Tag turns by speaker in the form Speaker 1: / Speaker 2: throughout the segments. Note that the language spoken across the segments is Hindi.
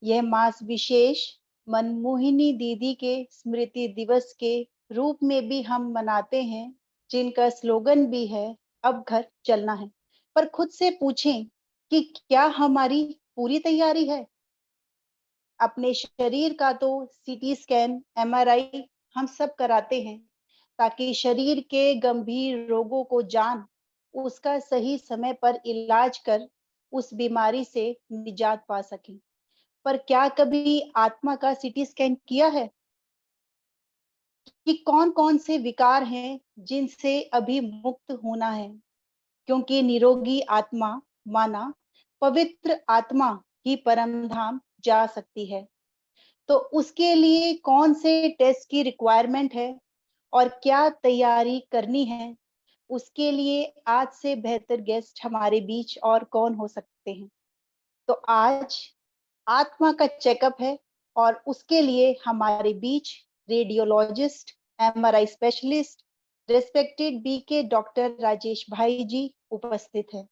Speaker 1: यह मास विशेष मनमोहिनी दीदी के स्मृति दिवस के रूप में भी हम मनाते हैं, जिनका स्लोगन भी है अब घर चलना है। पर खुद से पूछें कि क्या हमारी पूरी तैयारी है? अपने शरीर का तो सीटी स्कैन, एमआरआई हम सब कराते हैं, ताकि शरीर के गंभीर रोगों को जान उसका सही समय पर इलाज कर उस बीमारी से निजात पा सकें। पर क्या कभी आत्मा का सीटी स्कैन किया है कि कौन-कौन से विकार हैं जिनसे अभी मुक्त होना है? क्योंकि निरोगी आत्मा माना पवित्र आत्मा ही परम धाम जा सकती है। तो उसके लिए कौन से टेस्ट की रिक्वायरमेंट है और क्या तैयारी करनी है? उसके लिए आज से बेहतर गेस्ट हमारे बीच और कौन हो सकते हैं? तो आज आत्मा का चेकअप है और उसके लिए हमारे बीच radiologist, MRI specialist, respected BK doctor Rajesh भाई जी उपस्थित हैं।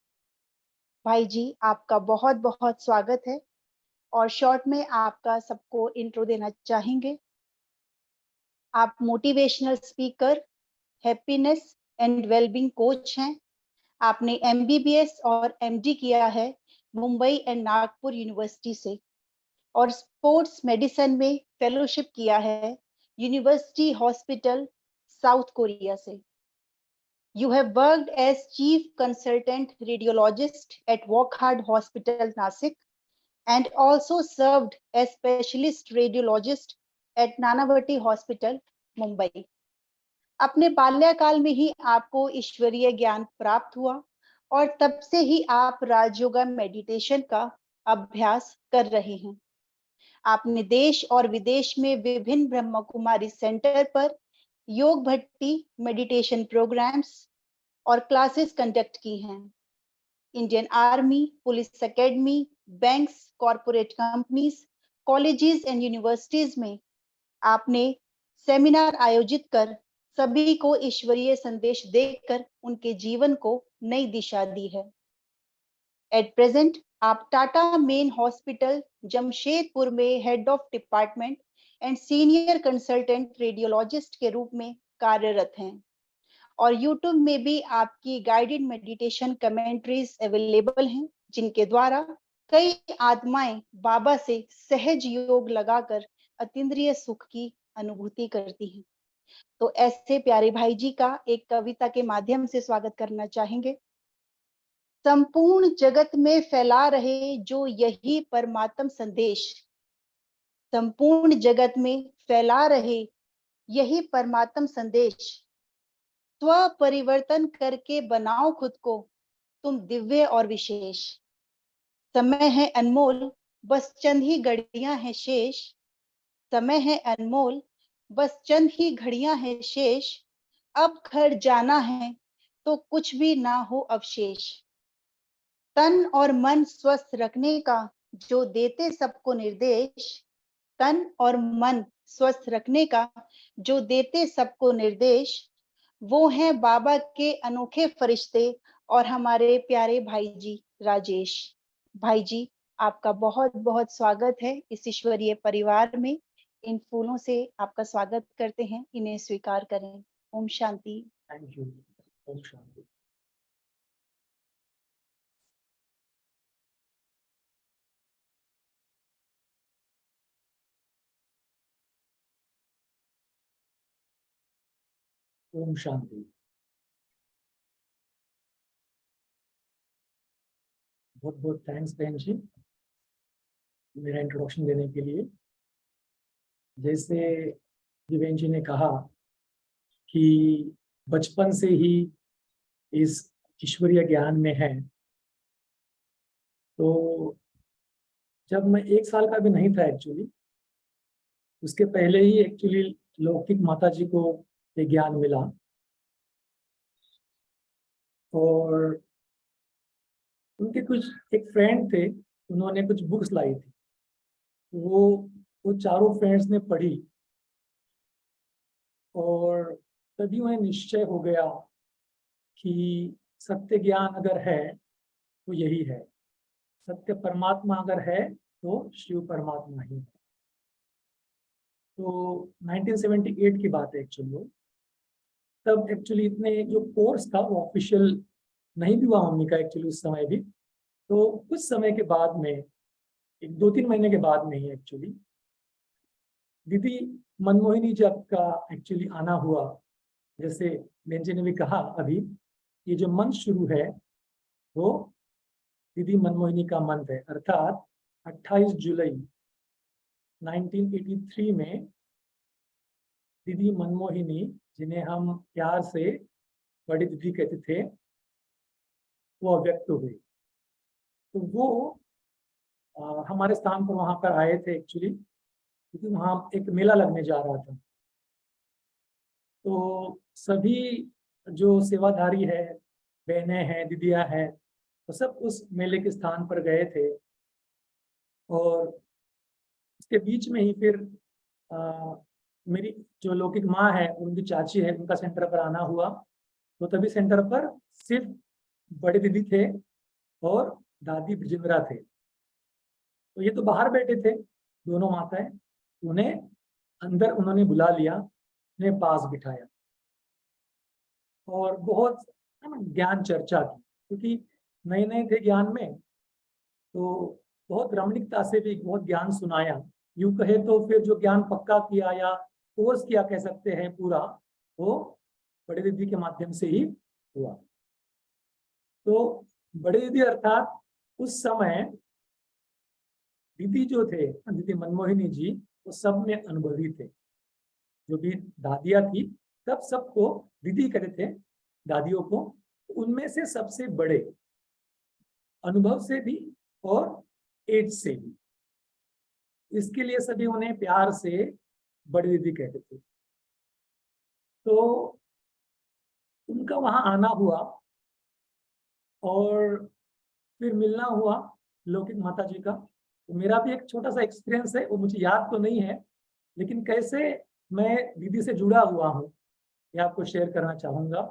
Speaker 1: भाई जी, आपका बहुत-बहुत स्वागत है और शॉर्ट में आपका सबको इंट्रो देना चाहेंगे। आप motivational speaker, happiness and wellbeing coach हैं। आपने एमबीबीएस और एमडी किया है मुंबई एंड नागपुर यूनिवर्सिटी से और स्पोर्ट्स मेडिसिन में फेलोशिप किया है यूनिवर्सिटी हॉस्पिटल साउथ कोरिया से। You have worked as chief consultant radiologist at Wokhard Hospital, Nasik, and also served as specialist radiologist at Nanavati Hospital, Mumbai. अपने बाल्यकाल में ही आपको ईश्वरीय ज्ञान प्राप्त हुआ और तब से ही आप राजयोगा मेडिटेशन का अभ्यास कर रहे हैं। आपने देश और विदेश में विभिन्न ब्रह्म कुमारी सेंटर पर योग भट्टी मेडिटेशन प्रोग्राम्स और क्लासेस कंडक्ट की हैं। Indian army, police academy, banks, corporate companies, colleges and universities में आपने सेमिनार आयोजित कर सभी को ईश्वरीय संदेश देकर उनके जीवन को नई दिशा दी है। एट प्रेजेंट आप टाटा मेन हॉस्पिटल जमशेदपुर में head of department and senior consultant radiologist के रूप में कार्यरत हैं और यूट्यूब में भी आपकी गाइडेड मेडिटेशन कमेंट्रीज अवेलेबल हैं, जिनके द्वारा कई आत्माएं बाबा से सहज योग लगाकर अतीन्द्रिय सुख की अनुभूति करती हैं। तो ऐसे प्यारे भाई जी का एक कविता के माध्यम से स्वागत करना चाहेंगे। संपूर्ण जगत में फैला रहे जो यही परमात्म संदेश, संपूर्ण जगत में फैला रहे यही परमात्म संदेश, स्व परिवर्तन करके बनाओ खुद को तुम दिव्य और विशेष। समय है अनमोल, बस चंद ही घड़ियां हैं शेष। समय है अनमोल, बस चंद ही घड़ियां हैं शेष। अब घर जाना है तो कुछ भी ना हो अवशेष। तन और मन स्वस्थ रखने का जो देते सबको निर्देश, तन और मन स्वस्थ रखने का जो देते सबको निर्देश, वो हैं बाबा के अनोखे फरिश्ते और हमारे प्यारे भाई जी राजेश। भाई जी, आपका बहुत बहुत स्वागत है इस ईश्वरीय परिवार में। इन फूलों से आपका स्वागत करते हैं, इन्हें स्वीकार करें। ओम शांति।
Speaker 2: Thank you. ओम शांति। ओम शांति। बहुत बहुत थैंक्स बहन जी मेरा इंट्रोडक्शन देने के लिए। जैसे बहन जी ने कहा कि बचपन से ही इस ईश्वरीय ज्ञान में है, तो जब मैं 1 साल का भी नहीं था एक्चुअली, उसके पहले ही एक्चुअली लौकिक माता जी को ये ज्ञान मिला और उनके कुछ एक फ्रेंड थे, उन्होंने कुछ बुक्स लाई थी, वो चारों फ्रेंड्स ने पढ़ी और तभी उन्हें निश्चय हो गया कि सत्य ज्ञान अगर है तो यही है, सत्य परमात्मा अगर है तो शिव परमात्मा ही है। तो 1978 की बात है एक्चुअली। तब एक्चुअली इतने जो कोर्स था वो ऑफिशियल नहीं भी हुआ मम्मी का एक्चुअली उस समय भी। तो कुछ समय के बाद में, एक 2-3 महीने के बाद में ही एक्चुअली दीदी मनमोहिनी जब का एक्चुअली आना हुआ। जैसे बेन जी ने भी कहा अभी, ये जो मंथ शुरू है वो दीदी मनमोहिनी का मंथ है, अर्थात 28 जुलाई 1983 में दीदी मनमोहिनी, जिन्हें हम प्यार से बड़ी दीदी कहते थे, वो व्यक्त हुए। तो वो हमारे स्थान पर वहां पर आए थे एक्चुअली, क्योंकि वहां एक मेला लगने जा रहा था। तो सभी जो सेवाधारी है, बहनें हैं, दीदियां हैं, तो सब उस मेले के स्थान पर गए थे। और उसके बीच में ही फिर मेरी जो लौकिक माँ है, उनकी चाची है, उनका सेंटर पर आना हुआ। तो तभी सेंटर पर सिर्फ बड़े दीदी थे और दादी ब्रजेंद्रा थे। तो ये तो बाहर बैठे थे दोनों माताएं, उन्हें अंदर उन्होंने बुला लिया, उन्हें पास बिठाया और बहुत ज्ञान चर्चा की, क्योंकि नए नए थे ज्ञान में। तो बहुत रमणीकता से भी बहुत ज्ञान सुनाया। यूं कहे तो फिर जो ज्ञान पक्का किया या कोर्स किया कह सकते हैं पूरा, वो बड़े दीदी के माध्यम से ही हुआ। तो बड़े दीदी अर्थात उस समय दीदी जो थे, दीदी मनमोहिनी जी, वो सब में अनुभवी थे। जो भी दादियां थी तब सबको दीदी कहते थे, दादियों को। उनमें से सबसे बड़े, अनुभव से भी और एज से भी, इसके लिए सभी उन्हें प्यार से बड़ी दीदी कहते थे। तो उनका वहां आना हुआ और फिर मिलना हुआ लौकिक माता जी का। तो मेरा भी एक छोटा सा एक्सपीरियंस है, वो मुझे याद तो नहीं है, लेकिन कैसे मैं दीदी से जुड़ा हुआ हूँ ये आपको शेयर करना चाहूंगा,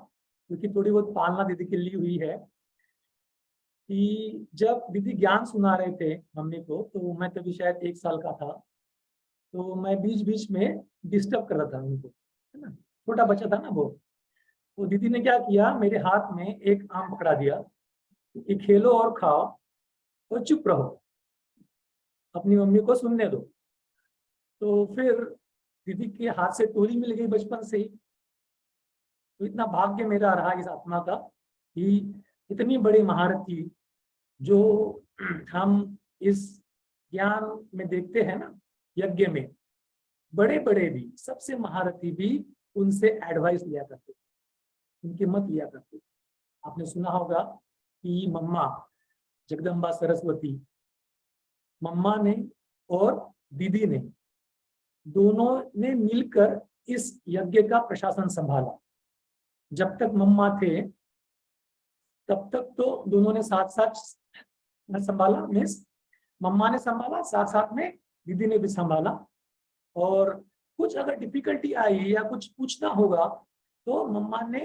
Speaker 2: क्योंकि थोड़ी बहुत पालना दीदी की ली हुई है। कि जब दीदी ज्ञान सुना रहे थे मम्मी को, तो मैं तभी शायद 1 साल का था। तो मैं बीच बीच में डिस्टर्ब कर रहा था उनको, है ना, छोटा बच्चा था ना वो। तो दीदी ने क्या किया, मेरे हाथ में एक आम पकड़ा दिया कि खेलो और खाओ और चुप रहो, अपनी मम्मी को सुनने दो। तो फिर दीदी के हाथ से टोरी मिल गई बचपन से ही। तो इतना भाग्य मेरा रहा इस आत्मा का कि इतनी बड़ी महारथी जो हम इस ज्ञान में देखते हैं ना, यज्ञ में बड़े बड़े भी, सबसे महारथी भी उनसे एडवाइस लिया करते, उनकी मत लिया करते। आपने सुना होगा कि मम्मा जगदम्बा सरस्वती, मम्मा ने और दीदी ने, दोनों ने मिलकर इस यज्ञ का प्रशासन संभाला। जब तक मम्मा थे तब तक तो दोनों ने साथ साथ संभाला, मीन्स मम्मा ने संभाला, साथ साथ में दीदी ने भी संभाला। और कुछ अगर डिफिकल्टी आई या कुछ पूछना होगा तो मम्मा ने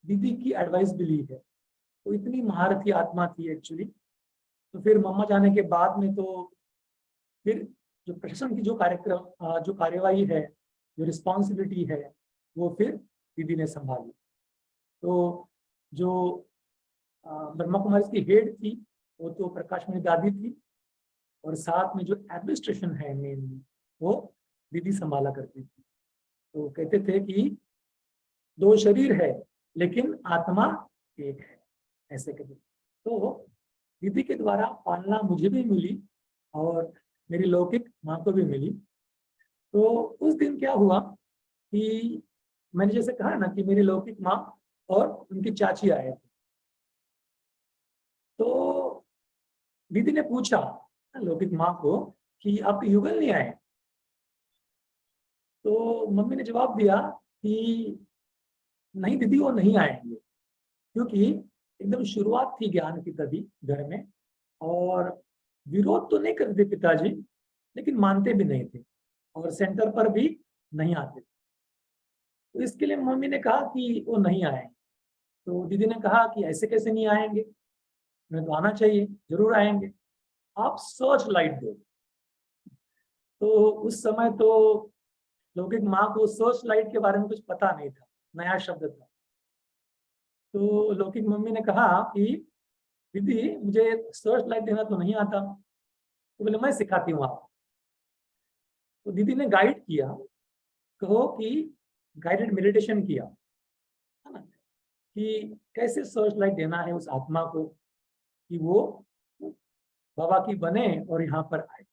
Speaker 2: दीदी की एडवाइस भी ली है। तो इतनी महारथी आत्मा थी एक्चुअली। तो फिर मम्मा जाने के बाद में तो फिर जो प्रशासन की जो कार्यक्रम, जो कार्यवाही है, जो रिस्पॉन्सिबिलिटी है, वो फिर दीदी ने संभाली। तो जो ब्रह्मा कुमारी की हेड थी वो तो प्रकाशमणि दादी थी, और साथ में जो एडमिनिस्ट्रेशन है मेनली वो दीदी संभाला करती थी। तो कहते थे कि 2 शरीर है लेकिन आत्मा एक है, ऐसे कहते थे। तो दीदी के द्वारा पालना मुझे भी मिली और मेरी लौकिक माँ को भी मिली। तो उस दिन क्या हुआ कि मैंने जैसे कहा ना कि मेरी लौकिक माँ और उनकी चाची आए थे। तो दीदी ने पूछा लौकिक माँ को कि आपके युगल नहीं आए। तो मम्मी ने जवाब दिया कि नहीं दीदी, वो नहीं आएंगे, क्योंकि एकदम शुरुआत थी ज्ञान की तभी घर में। और विरोध तो नहीं करते पिताजी, लेकिन मानते भी नहीं थे और सेंटर पर भी नहीं आते थे। तो इसके लिए मम्मी ने कहा कि वो नहीं आएंगे। तो दीदी ने कहा कि ऐसे कैसे नहीं आएंगे, उन्हें तो आना चाहिए, जरूर आएंगे, आप सर्च लाइट दो। तो उस समय तो लौकिक माँ को सर्च लाइट के बारे में कुछ पता नहीं था, नया शब्द था। तो लौकिक मम्मी ने कहा कि दीदी मुझे सर्च लाइट देना तो नहीं आता। तो बोले मैं सिखाती हूँ आप। तो दीदी ने गाइड किया, कहो कि गाइडेड मेडिटेशन किया, है ना, कि कैसे सर्च लाइट देना है उस आत्मा को कि वो बाबा की बने और यहाँ पर आए।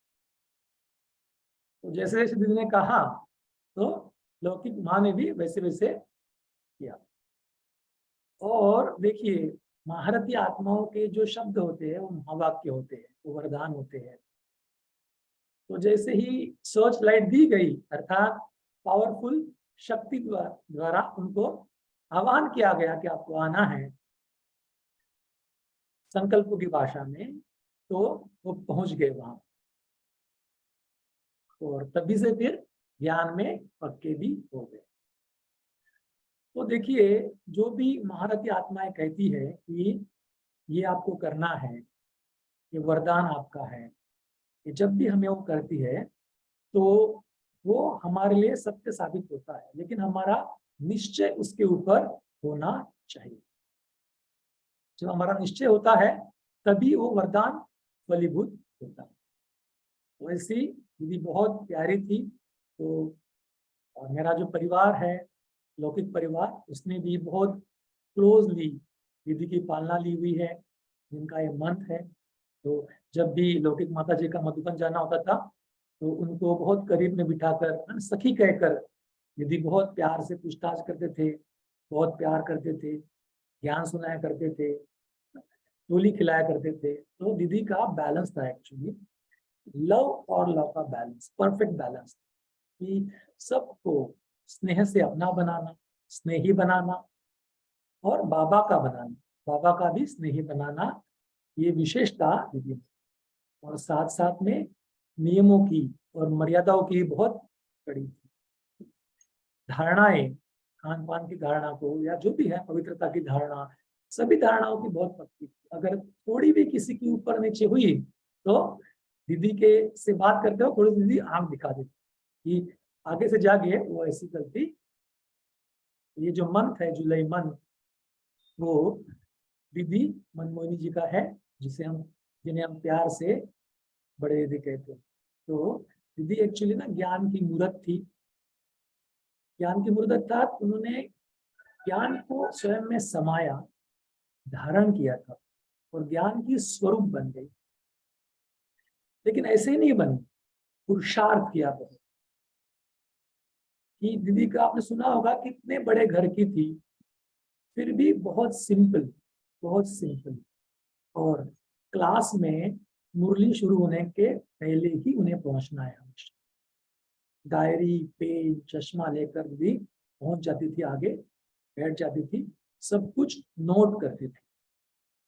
Speaker 2: तो जैसे जैसे दीदी ने कहा तो लौकिक माँ ने भी वैसे वैसे किया। और देखिए, महारथी आत्माओं के जो शब्द होते हैं वो महावाक्य होते हैं, वो वरदान होते हैं। तो जैसे ही सर्च लाइट दी गई, अर्थात पावरफुल शक्ति द्वारा उनको आह्वान किया गया कि आपको आना है संकल्पों की भाषा में, तो वो पहुंच गए वहां। और तभी से फिर ज्ञान में पक्के भी हो गए। तो देखिए, जो भी महारथी आत्माएं कहती है कि ये आपको करना है, ये वरदान आपका है, ये जब भी हमें वो करती है तो वो हमारे लिए सत्य साबित होता है, लेकिन हमारा निश्चय उसके ऊपर होना चाहिए। जब हमारा निश्चय होता है तभी वो वरदान फलीभूत होता है। वैसी दीदी बहुत प्यारी थी। तो मेरा जो परिवार है, लौकिक परिवार, उसने भी बहुत क्लोजली दीदी की पालना ली हुई है, जिनका ये मंत्र है। तो जब भी लौकिक माता जी का मधुबन जाना होता था तो उनको बहुत करीब में बिठाकर सखी कहकर दीदी बहुत प्यार से पूछताछ करते थे, बहुत प्यार करते थे, ज्ञान सुनाया करते थे, टोली खिलाया करते थे। तो दीदी का बैलेंस था एक्चुअली, लव और लव का बैलेंस, परफेक्ट बैलेंस, कि सबको स्नेह से अपना बनाना, स्नेही बनाना, और बाबा का बनाना, बाबा का भी स्नेही बनाना, ये विशेषता दीदी में। और साथ साथ में नियमों की और मर्यादाओं की बहुत कड़ी थी। धारणाएं, खान पान की धारणा को या जो भी है, पवित्रता की धारणा, सभी धारणाओं की बहुत पक्की थी। अगर थोड़ी भी किसी की ऊपर नीचे हुई तो दीदी के से बात करते हो थोड़ी दीदी आंख दिखा देती कि आगे से जागे, वो ऐसी गलती। ये जो मंत्र है जुलाई मंत्र, वो दीदी मनमोहिनी जी का है, जिन्हें हम प्यार से बड़े दीदी कहते हैं। तो दीदी एक्चुअली ना ज्ञान की मूर्त थी। ज्ञान की मूर्त अर्थात उन्होंने ज्ञान को स्वयं में समाया, धारण किया था और ज्ञान की स्वरूप बन गई। लेकिन ऐसे ही नहीं बनी, पुरुषार्थ किया बहुत। कि दीदी का आपने सुना होगा कितने बड़े घर की थी, फिर भी बहुत सिंपल, बहुत सिंपल। और क्लास में मुरली शुरू होने के पहले ही उन्हें पहुंचना है। हमेशा डायरी, पेन, चश्मा लेकर भी पहुंच जाती थी, आगे बैठ जाती थी, सब कुछ नोट करती थी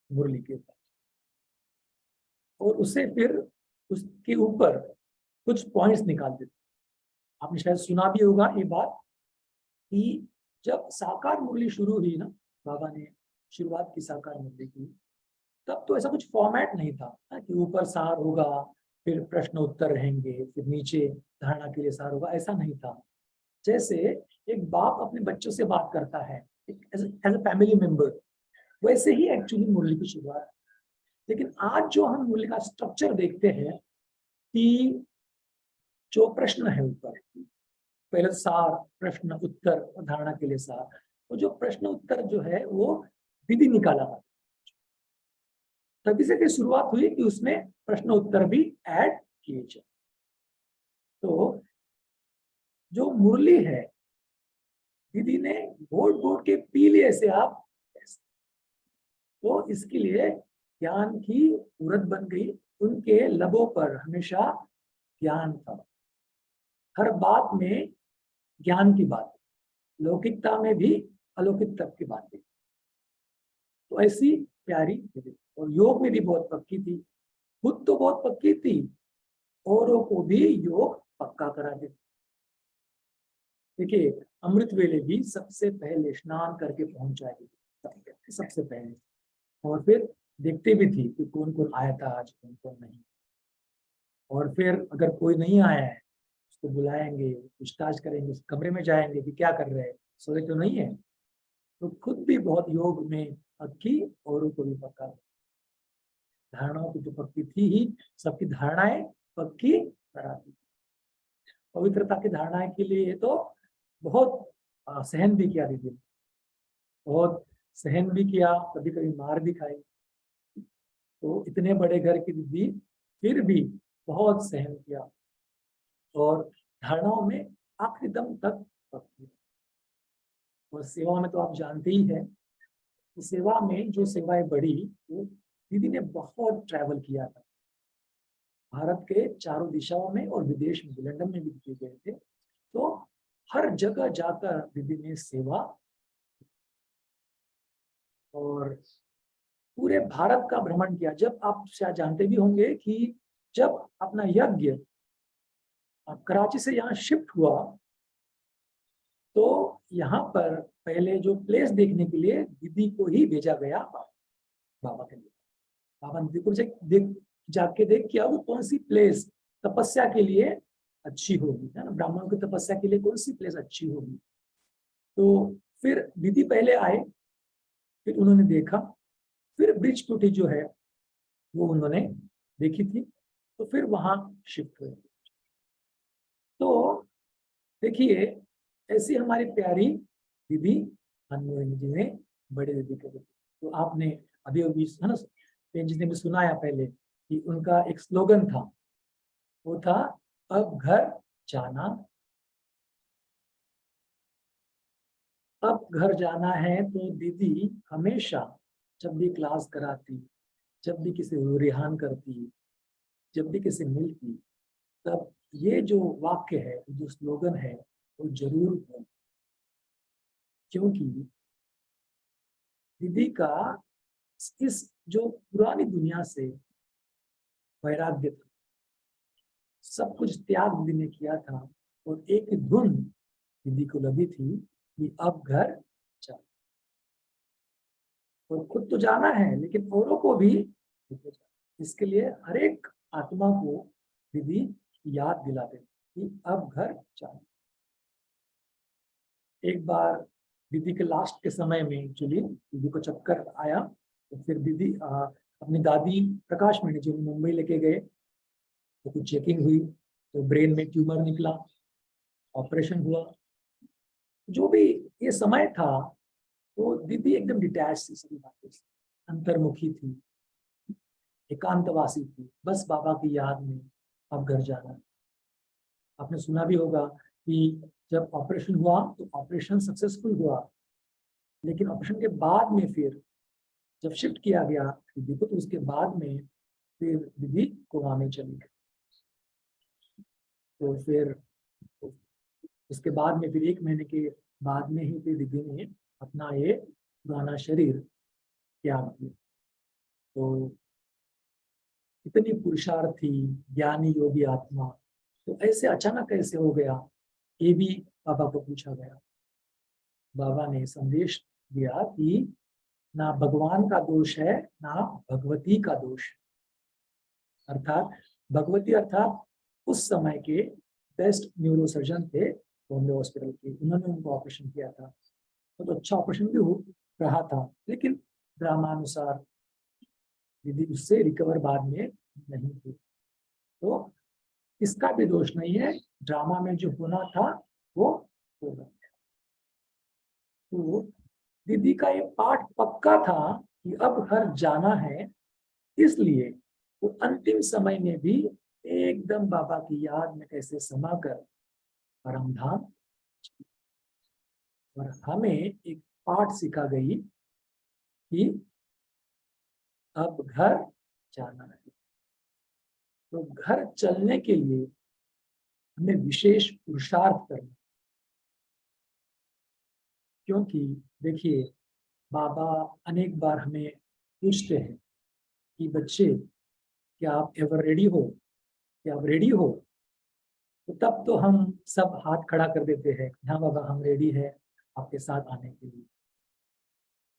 Speaker 2: मुरली के ऊपर, और उसे फिर उसके ऊपर कुछ पॉइंट्स निकालते थे। आपने शायद सुना भी होगा ये बात कि जब साकार मुरली शुरू हुई ना, बाबा ने शुरुआत की साकार मुरली की, तब तो ऐसा कुछ फॉर्मेट नहीं था कि ऊपर सार होगा, फिर प्रश्न उत्तर रहेंगे, फिर नीचे धारणा के लिए सार होगा, ऐसा नहीं था। जैसे एक बाप अपने बच्चों से बात करता है एज ए फैमिली मेंबर, वैसे ही एक्चुअली मुरली की शुरुआत। लेकिन आज जो हम मुरली का स्ट्रक्चर देखते हैं कि जो प्रश्न है ऊपर, पहले सार, प्रश्न उत्तर और धारणा के लिए सार, तो जो प्रश्न उत्तर जो है वो विधि निकाला था। तभी से फिर शुरुआत हुई कि उसमें प्रश्न उत्तर भी ऐड किए जाए। तो जो मुरली है, दीदी ने घोट घोट के पी लिए ऐसे आप, तो इसके लिए ज्ञान की उरत बन गई। उनके लबों पर हमेशा ज्ञान था, हर बात में ज्ञान की बात, लौकिकता में भी अलौकिकता की बातें। तो ऐसी प्यारी थी, और योग में भी बहुत पक्की थी। खुद तो बहुत पक्की थी, औरों को भी योग पक्का करा देती। देखिए, अमृत वेले भी सबसे पहले स्नान करके पहुंच जाएगी, सबसे पहले, और फिर देखते भी थी कि कौन कौन आया था आज, कौन कौन नहीं। और फिर अगर कोई नहीं आया है उसको बुलाएंगे, पूछताछ करेंगे, उस कमरे में जाएंगे कि क्या कर रहे हैं, सोए तो नहीं है। तो खुद भी बहुत योग में पक्की, औरों को भी पक्का। धारणाओं की जो पक्की थी ही, सबकी धारणाएं पक्की कराती। पवित्रता की धारणाएं के लिए तो बहुत सहन भी किया दीदी ने, बहुत सहन भी किया, कभी कभी मार भी खाई। तो इतने बड़े घर की दीदी फिर भी बहुत सहन किया और धारणाओं में आखिरी दम तक पक्की। और सेवा में तो आप जानते ही हैं, सेवा में जो सेवाएं बढ़ी, वो दीदी ने बहुत ट्रैवल किया था। भारत के चारों दिशाओं में और विदेश में, लंदन में भी किए गए थे। तो हर जगह जाकर दीदी ने सेवा, और पूरे भारत का भ्रमण किया। जब आप शायद जानते भी होंगे कि जब अपना यज्ञ कराची से यहाँ शिफ्ट हुआ, तो यहाँ पर पहले जो प्लेस देखने के लिए दीदी को ही भेजा गया बाबा के लिए। बाबा दीदी को देख जाके देख किया वो कौन सी प्लेस तपस्या के लिए अच्छी होगी, है ना, ब्राह्मणों की तपस्या के लिए कौन सी प्लेस अच्छी होगी। तो फिर दीदी पहले आए, फिर उन्होंने देखा, फिर ब्रिज कुटी जो है वो उन्होंने देखी थी, तो फिर वहां शिफ्ट हुए। तो देखिए, ऐसी हमारी प्यारी दीदी मनमोहिनी जी ने, बड़े दीदी के रूप। तो आपने अभी अभी है ना, जी ने भी सुनाया पहले कि उनका एक स्लोगन था, वो था अब घर जाना, अब घर जाना है। तो दीदी हमेशा जब भी क्लास कराती, जब भी किसी को रिहान करती, जब भी किसी मिलती, तब ये जो वाक्य है, जो स्लोगन है, वो जरूर हो। क्योंकि दीदी का इस जो पुरानी दुनिया से वैराग्य था, सब कुछ त्याग दीदी ने किया था, और एक धुन दीदी को लगी थी कि अब घर जा, और खुद तो जाना है लेकिन औरों को भी लेके जाना। इसके लिए हर एक आत्मा को दीदी याद दिलाते कि अब घर जाना। एक बार दीदी के लास्ट के समय में एक्चुअली दीदी को चक्कर आया, तो फिर दीदी अपनी दादी प्रकाश मणि जी मुंबई लेके गए। तो कुछ चेकिंग हुई, तो ब्रेन में ट्यूमर निकला, ऑपरेशन हुआ। जो भी ये समय था, तो दीदी एकदम डिटैच थी सभी बातों से, अंतर्मुखी थी, एकांतवासी थी, बस बाबा की याद में अब घर जाना। आपने सुना भी होगा कि जब ऑपरेशन हुआ तो ऑपरेशन सक्सेसफुल हुआ, लेकिन ऑपरेशन के बाद में फिर जब शिफ्ट किया गया दीदी को, तो उसके बाद में फिर दीदी कोमा में चली गई। तो फिर उसके बाद में फिर 1 महीने के बाद में ही फिर दीदी ने अपना ये पुराना शरीर त्याग दिया। तो इतनी पुरुषार्थी ज्ञानी योगी आत्मा, तो ऐसे अचानक कैसे हो गया, ये भी बाबा को पूछा गया। बाबा ने संदेश दिया कि ना भगवान का दोष है, ना भगवती का दोष है। अर्थात भगवती अर्थात उस समय के बेस्ट न्यूरोसर्जन थे बॉम्बे हॉस्पिटल के, उन्होंने उनको ऑपरेशन किया था। तो अच्छा ऑपरेशन भी हो रहा था, लेकिन ड्रामानुसार दीदी उससे रिकवर बाद में नहीं हुई। तो इसका भी दोष नहीं है, ड्रामा में जो होना था वो हो गया। तो दीदी का ये पाठ पक्का था कि अब घर जाना है, इसलिए वो अंतिम समय में भी एकदम बाबा की याद में कैसे समाकर परमधाम। और हमें एक पाठ सिखा गई कि अब घर जाना है। तो घर चलने के लिए हमें विशेष पुरुषार्थ करना, क्योंकि देखिए बाबा अनेक बार हमें पूछते हैं कि बच्चे, क्या आप एवर रेडी हो, क्या आप रेडी हो। तो तब तो हम सब हाथ खड़ा कर देते हैं, हाँ बाबा हम रेडी है आपके साथ आने के लिए।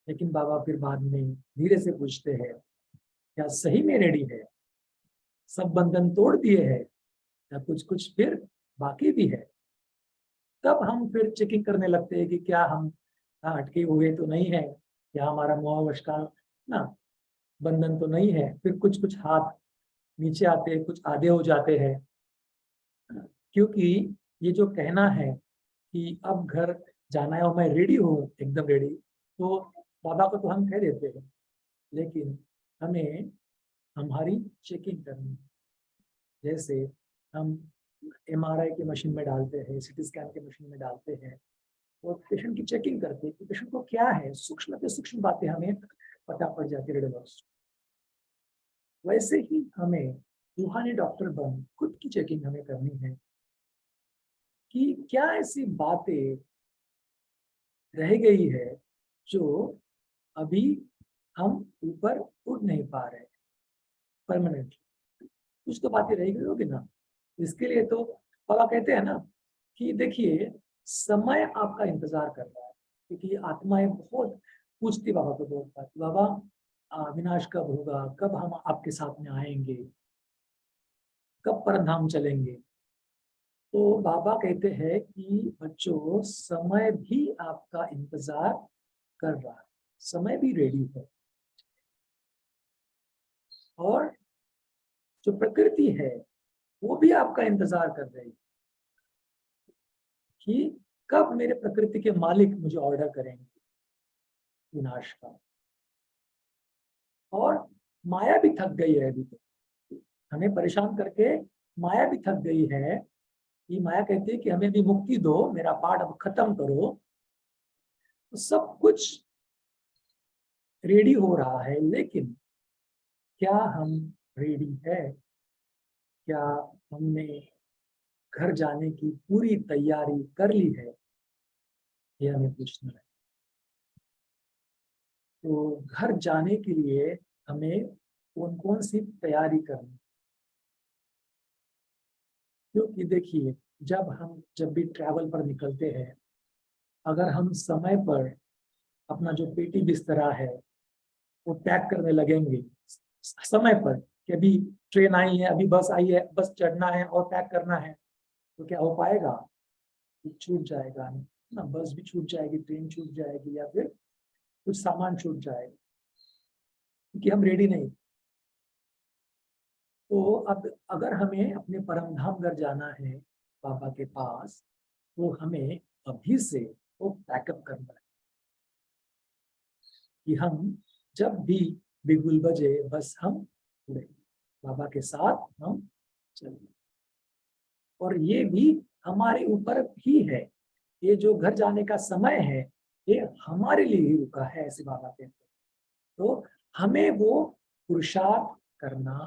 Speaker 2: लेकिन बाबा फिर बाद में धीरे से पूछते हैं, क्या सही में रेडी है, सब बंधन तोड़ दिए हैं, या कुछ कुछ फिर बाकी भी है, तब हम फिर चेकिंग करने लगते हैं कि क्या हम अटके हुए तो नहीं है, क्या हमारा मोहवश का ना बंधन तो नहीं है। फिर कुछ कुछ हाथ नीचे आते हैं, कुछ आधे हो जाते हैं, क्योंकि ये जो कहना है कि अब घर जाना है और मैं रेडी हूँ, एकदम रेडी, तो बाबा को तो हम कह देते हैं, लेकिन हमें हमारी चेकिंग करनी है। जैसे हम एमआरआई की मशीन में डालते हैं, सीटी स्कैन की मशीन में डालते हैं और पेशेंट की चेकिंग करते हैं कि पेशेंट को क्या है, सूक्ष्म से सूक्ष्म बातें हमें पता पड़ जाती है रेडियोलॉजिस्ट। वैसे ही हमें रूहानी डॉक्टर बन खुद की चेकिंग हमें करनी है कि क्या ऐसी बातें रह गई है जो अभी हम ऊपर उठ नहीं पा रहे परमानेंटली। कुछ तो बातें रह गई होगी ना। इसके लिए तो बाबा कहते हैं ना कि देखिए, समय आपका इंतजार कर रहा है, क्योंकि आत्माएं बहुत पूछती बाबा को, बहुत बात, बाबा विनाश कब होगा, कब हम आपके साथ में आएंगे, कब परमधाम चलेंगे। तो बाबा कहते हैं कि बच्चों, समय भी आपका इंतजार कर रहा है, समय भी रेडी है। और जो प्रकृति है वो भी आपका इंतजार कर रही है कि कब मेरे प्रकृति के मालिक मुझे ऑर्डर करेंगे विनाश का। और माया भी थक गई है अभी तो, हमें परेशान करके माया भी थक गई है। ये माया कहती है कि हमें भी मुक्ति दो, मेरा पाठ अब खत्म करो। तो सब कुछ रेडी हो रहा है, लेकिन क्या हम रेडी है? क्या हमने घर जाने की पूरी तैयारी कर ली है? ये हमें पूछना है। तो घर जाने के लिए हमें कौन कौन सी तैयारी करनी? क्योंकि देखिए, जब भी ट्रैवल पर निकलते हैं, अगर हम समय पर अपना जो पेटी बिस्तरा है वो पैक करने लगेंगे समय पर, कि अभी ट्रेन आई है, अभी बस आई है, बस चढ़ना है और पैक करना है, तो क्या हो पाएगा? छूट जाएगा ना, बस भी छूट जाएगी, ट्रेन छूट जाएगी, या फिर कुछ सामान छूट जाएगा, क्योंकि हम रेडी नहीं। तो अब अगर हमें अपने परम धाम घर जाना है, बाबा के पास, तो हमें अभी से वो पैकअप करना है कि हम जब भी बिगुल बजे बस हम उड़े, बाबा के साथ हम चलें। और ये भी हमारे ऊपर भी है, ये जो घर जाने का समय है ये हमारे लिए ही रुका है, ऐसे बाबा कहते हैं। तो हमें वो पुरुषार्थ करना।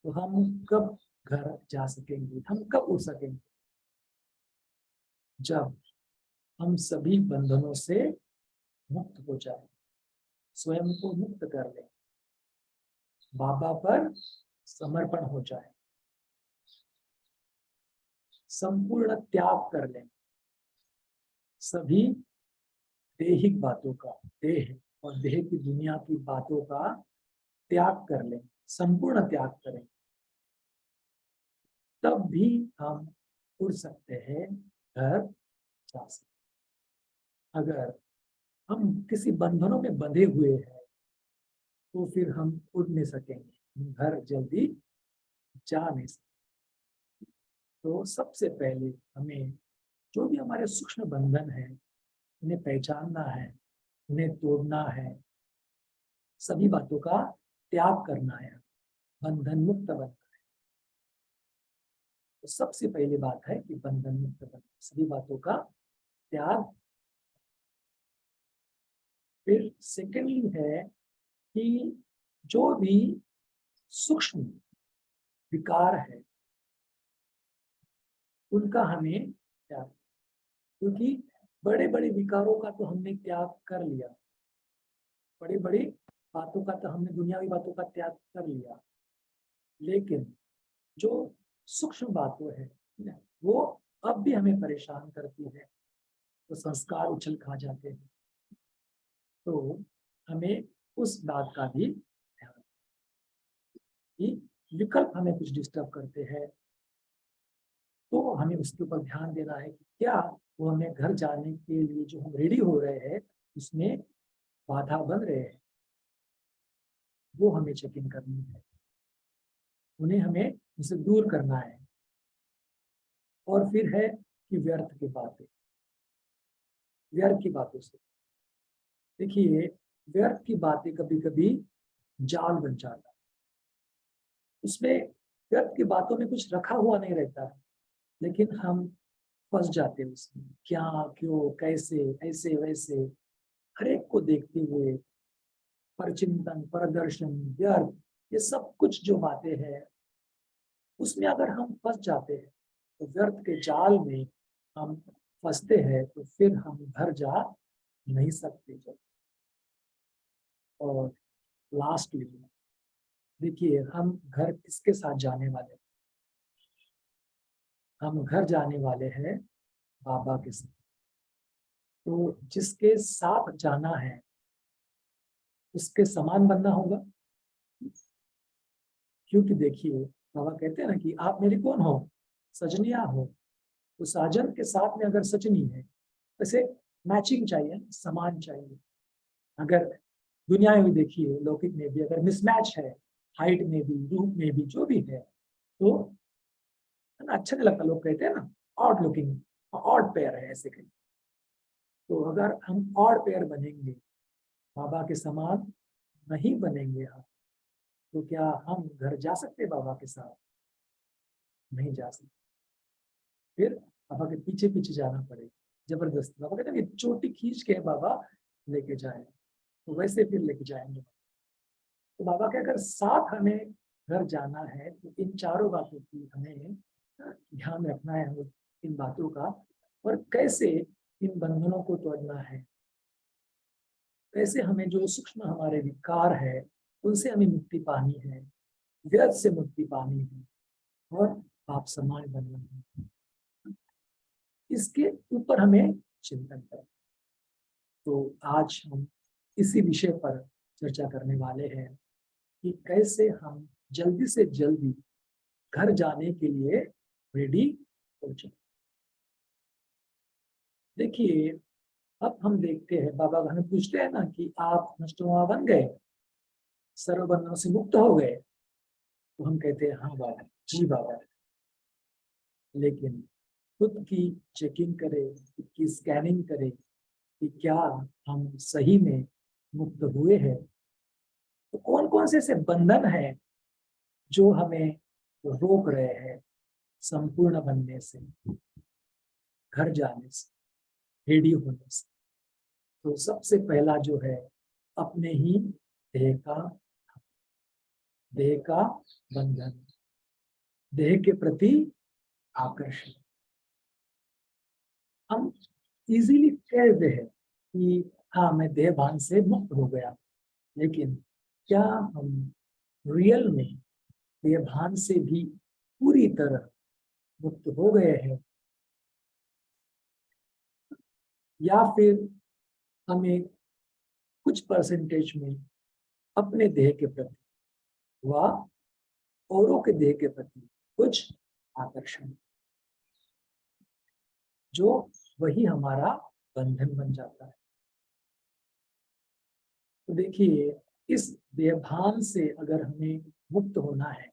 Speaker 2: तो हम कब घर जा सकेंगे, हम कब उड़ सकेंगे? जब हम सभी बंधनों से मुक्त हो जाए, स्वयं को मुक्त कर ले, बाबा पर समर्पण हो जाए, संपूर्ण त्याग कर ले, सभी देहिक बातों का, देह और देह की दुनिया की बातों का त्याग कर ले, संपूर्ण त्याग करें, तब भी हम उड़ सकते हैं, घर जा सकते। अगर हम किसी बंधनों में बंधे हुए हैं तो फिर हम उड़ नहीं सकेंगे, हम घर जल्दी जा नहीं सकते। तो सबसे पहले हमें जो भी हमारे सूक्ष्म बंधन है उन्हें पहचानना है, उन्हें तोड़ना है, सभी बातों का त्याग करना है, बंधन मुक्त बनना है। तो सबसे पहली बात है कि बंधन मुक्त बनना, सभी बातों का त्याग। फिर सेकेंडली है कि जो भी सूक्ष्म विकार है उनका हमें त्याग, क्योंकि बड़े बड़े विकारों का तो हमने त्याग कर लिया, बड़ी बड़ी बातों का तो हमने, दुनियावी बातों का त्याग कर लिया, लेकिन जो सूक्ष्म बातें हैं वो अब भी हमें परेशान करती है, तो संस्कार उछल खा जाते हैं। तो हमें उस बात का भी ध्यान कि विकल्प हमें कुछ डिस्टर्ब करते हैं, तो हमें उसके ऊपर ध्यान देना है कि क्या वो हमें घर जाने के लिए जो हम रेडी हो रहे हैं उसमें बाधा बन रहे हैं, वो हमें चेक इन करनी है, उन्हें हमें उसे दूर करना है। और फिर है कि व्यर्थ की बातें, व्यर्थ की बातों से देखिए, व्यर्थ की बातें कभी कभी जाल बन जाता है, उसमें व्यर्थ की बातों में कुछ रखा हुआ नहीं रहता है, लेकिन हम फंस जाते हैं उसमें, क्या क्यों कैसे ऐसे वैसे, हर एक को देखते हुए परचिंतन परदर्शन व्यर्थ, ये सब कुछ जो बातें हैं उसमें अगर हम फंस जाते हैं तो व्यर्थ के जाल में हम फंसते हैं, तो फिर हम घर जा नहीं सकते। और लास्टली देखिए, हम घर किसके साथ जाने वाले हैं? हम घर जाने वाले हैं बाबा के साथ। तो जिसके साथ जाना है उसके समान बनना होगा, क्योंकि देखिए बाबा कहते हैं ना कि आप मेरी कौन हो, सजनिया हो। तो साजन के साथ में अगर सजनी है, वैसे मैचिंग चाहिए, समान चाहिए। अगर दुनिया में भी देखिए, लौकिक में भी अगर मिसमैच है, हाइट में भी रूप में भी जो भी है, तो है ना, अच्छा नहीं लगता। लोग कहते हैं ना ऑड लुकिंग, ऑड पेयर है ऐसे कहीं। तो अगर हम ऑड पेयर बनेंगे, बाबा के समान नहीं बनेंगे हम, तो क्या हम घर जा सकते बाबा के साथ? नहीं जा सकते। फिर बाबा के पीछे पीछे जाना पड़ेगा जबरदस्ती। बाबा कहते हैं कि चोटी खींच के बाबा लेके जाए, तो वैसे फिर लेके जाएंगे। तो बाबा के अगर साथ हमें घर जाना है तो इन चारों बातों की हमें ध्यान रखना है, इन बातों का, और कैसे इन बंधनों को तोड़ना है, कैसे हमें जो सूक्ष्म हमारे विकार है उनसे हमें मुक्ति पानी है, व्यर्थ से मुक्ति पानी है, और आप समान बनना है। इसके ऊपर हमें चिंतन करें। तो आज हम इसी विषय पर चर्चा करने वाले हैं कि कैसे हम जल्दी से जल्दी घर जाने के लिए रेडी हो जाए। देखिए, अब हम देखते हैं, बाबा हमें पूछते हैं ना कि आप नष्टवा बन गए, सर्व बंधनों से मुक्त हो गए, तो हम कहते हैं हाँ बाबा, जी बाबा। लेकिन खुद की चेकिंग करें, खुद की स्कैनिंग करें कि क्या हम सही में मुक्त हुए हैं। तो कौन कौन से ऐसे बंधन हैं जो हमें रोक रहे हैं संपूर्ण बनने से, घर जाने से, रेडी होने से? तो सबसे पहला जो है, अपने ही देह का बंधन, देह के प्रति आकर्षण। हम इजीली कहते हैं कि हाँ मैं देह भान से मुक्त हो गया, लेकिन क्या हम रियल में देह भान से भी पूरी तरह मुक्त हो गए हैं, या फिर हमें कुछ परसेंटेज में अपने देह के प्रति व औरों के देह के प्रति कुछ आकर्षण, जो वही हमारा बंधन बन जाता है। तो देखिए, इस देहभान से अगर हमें मुक्त होना है,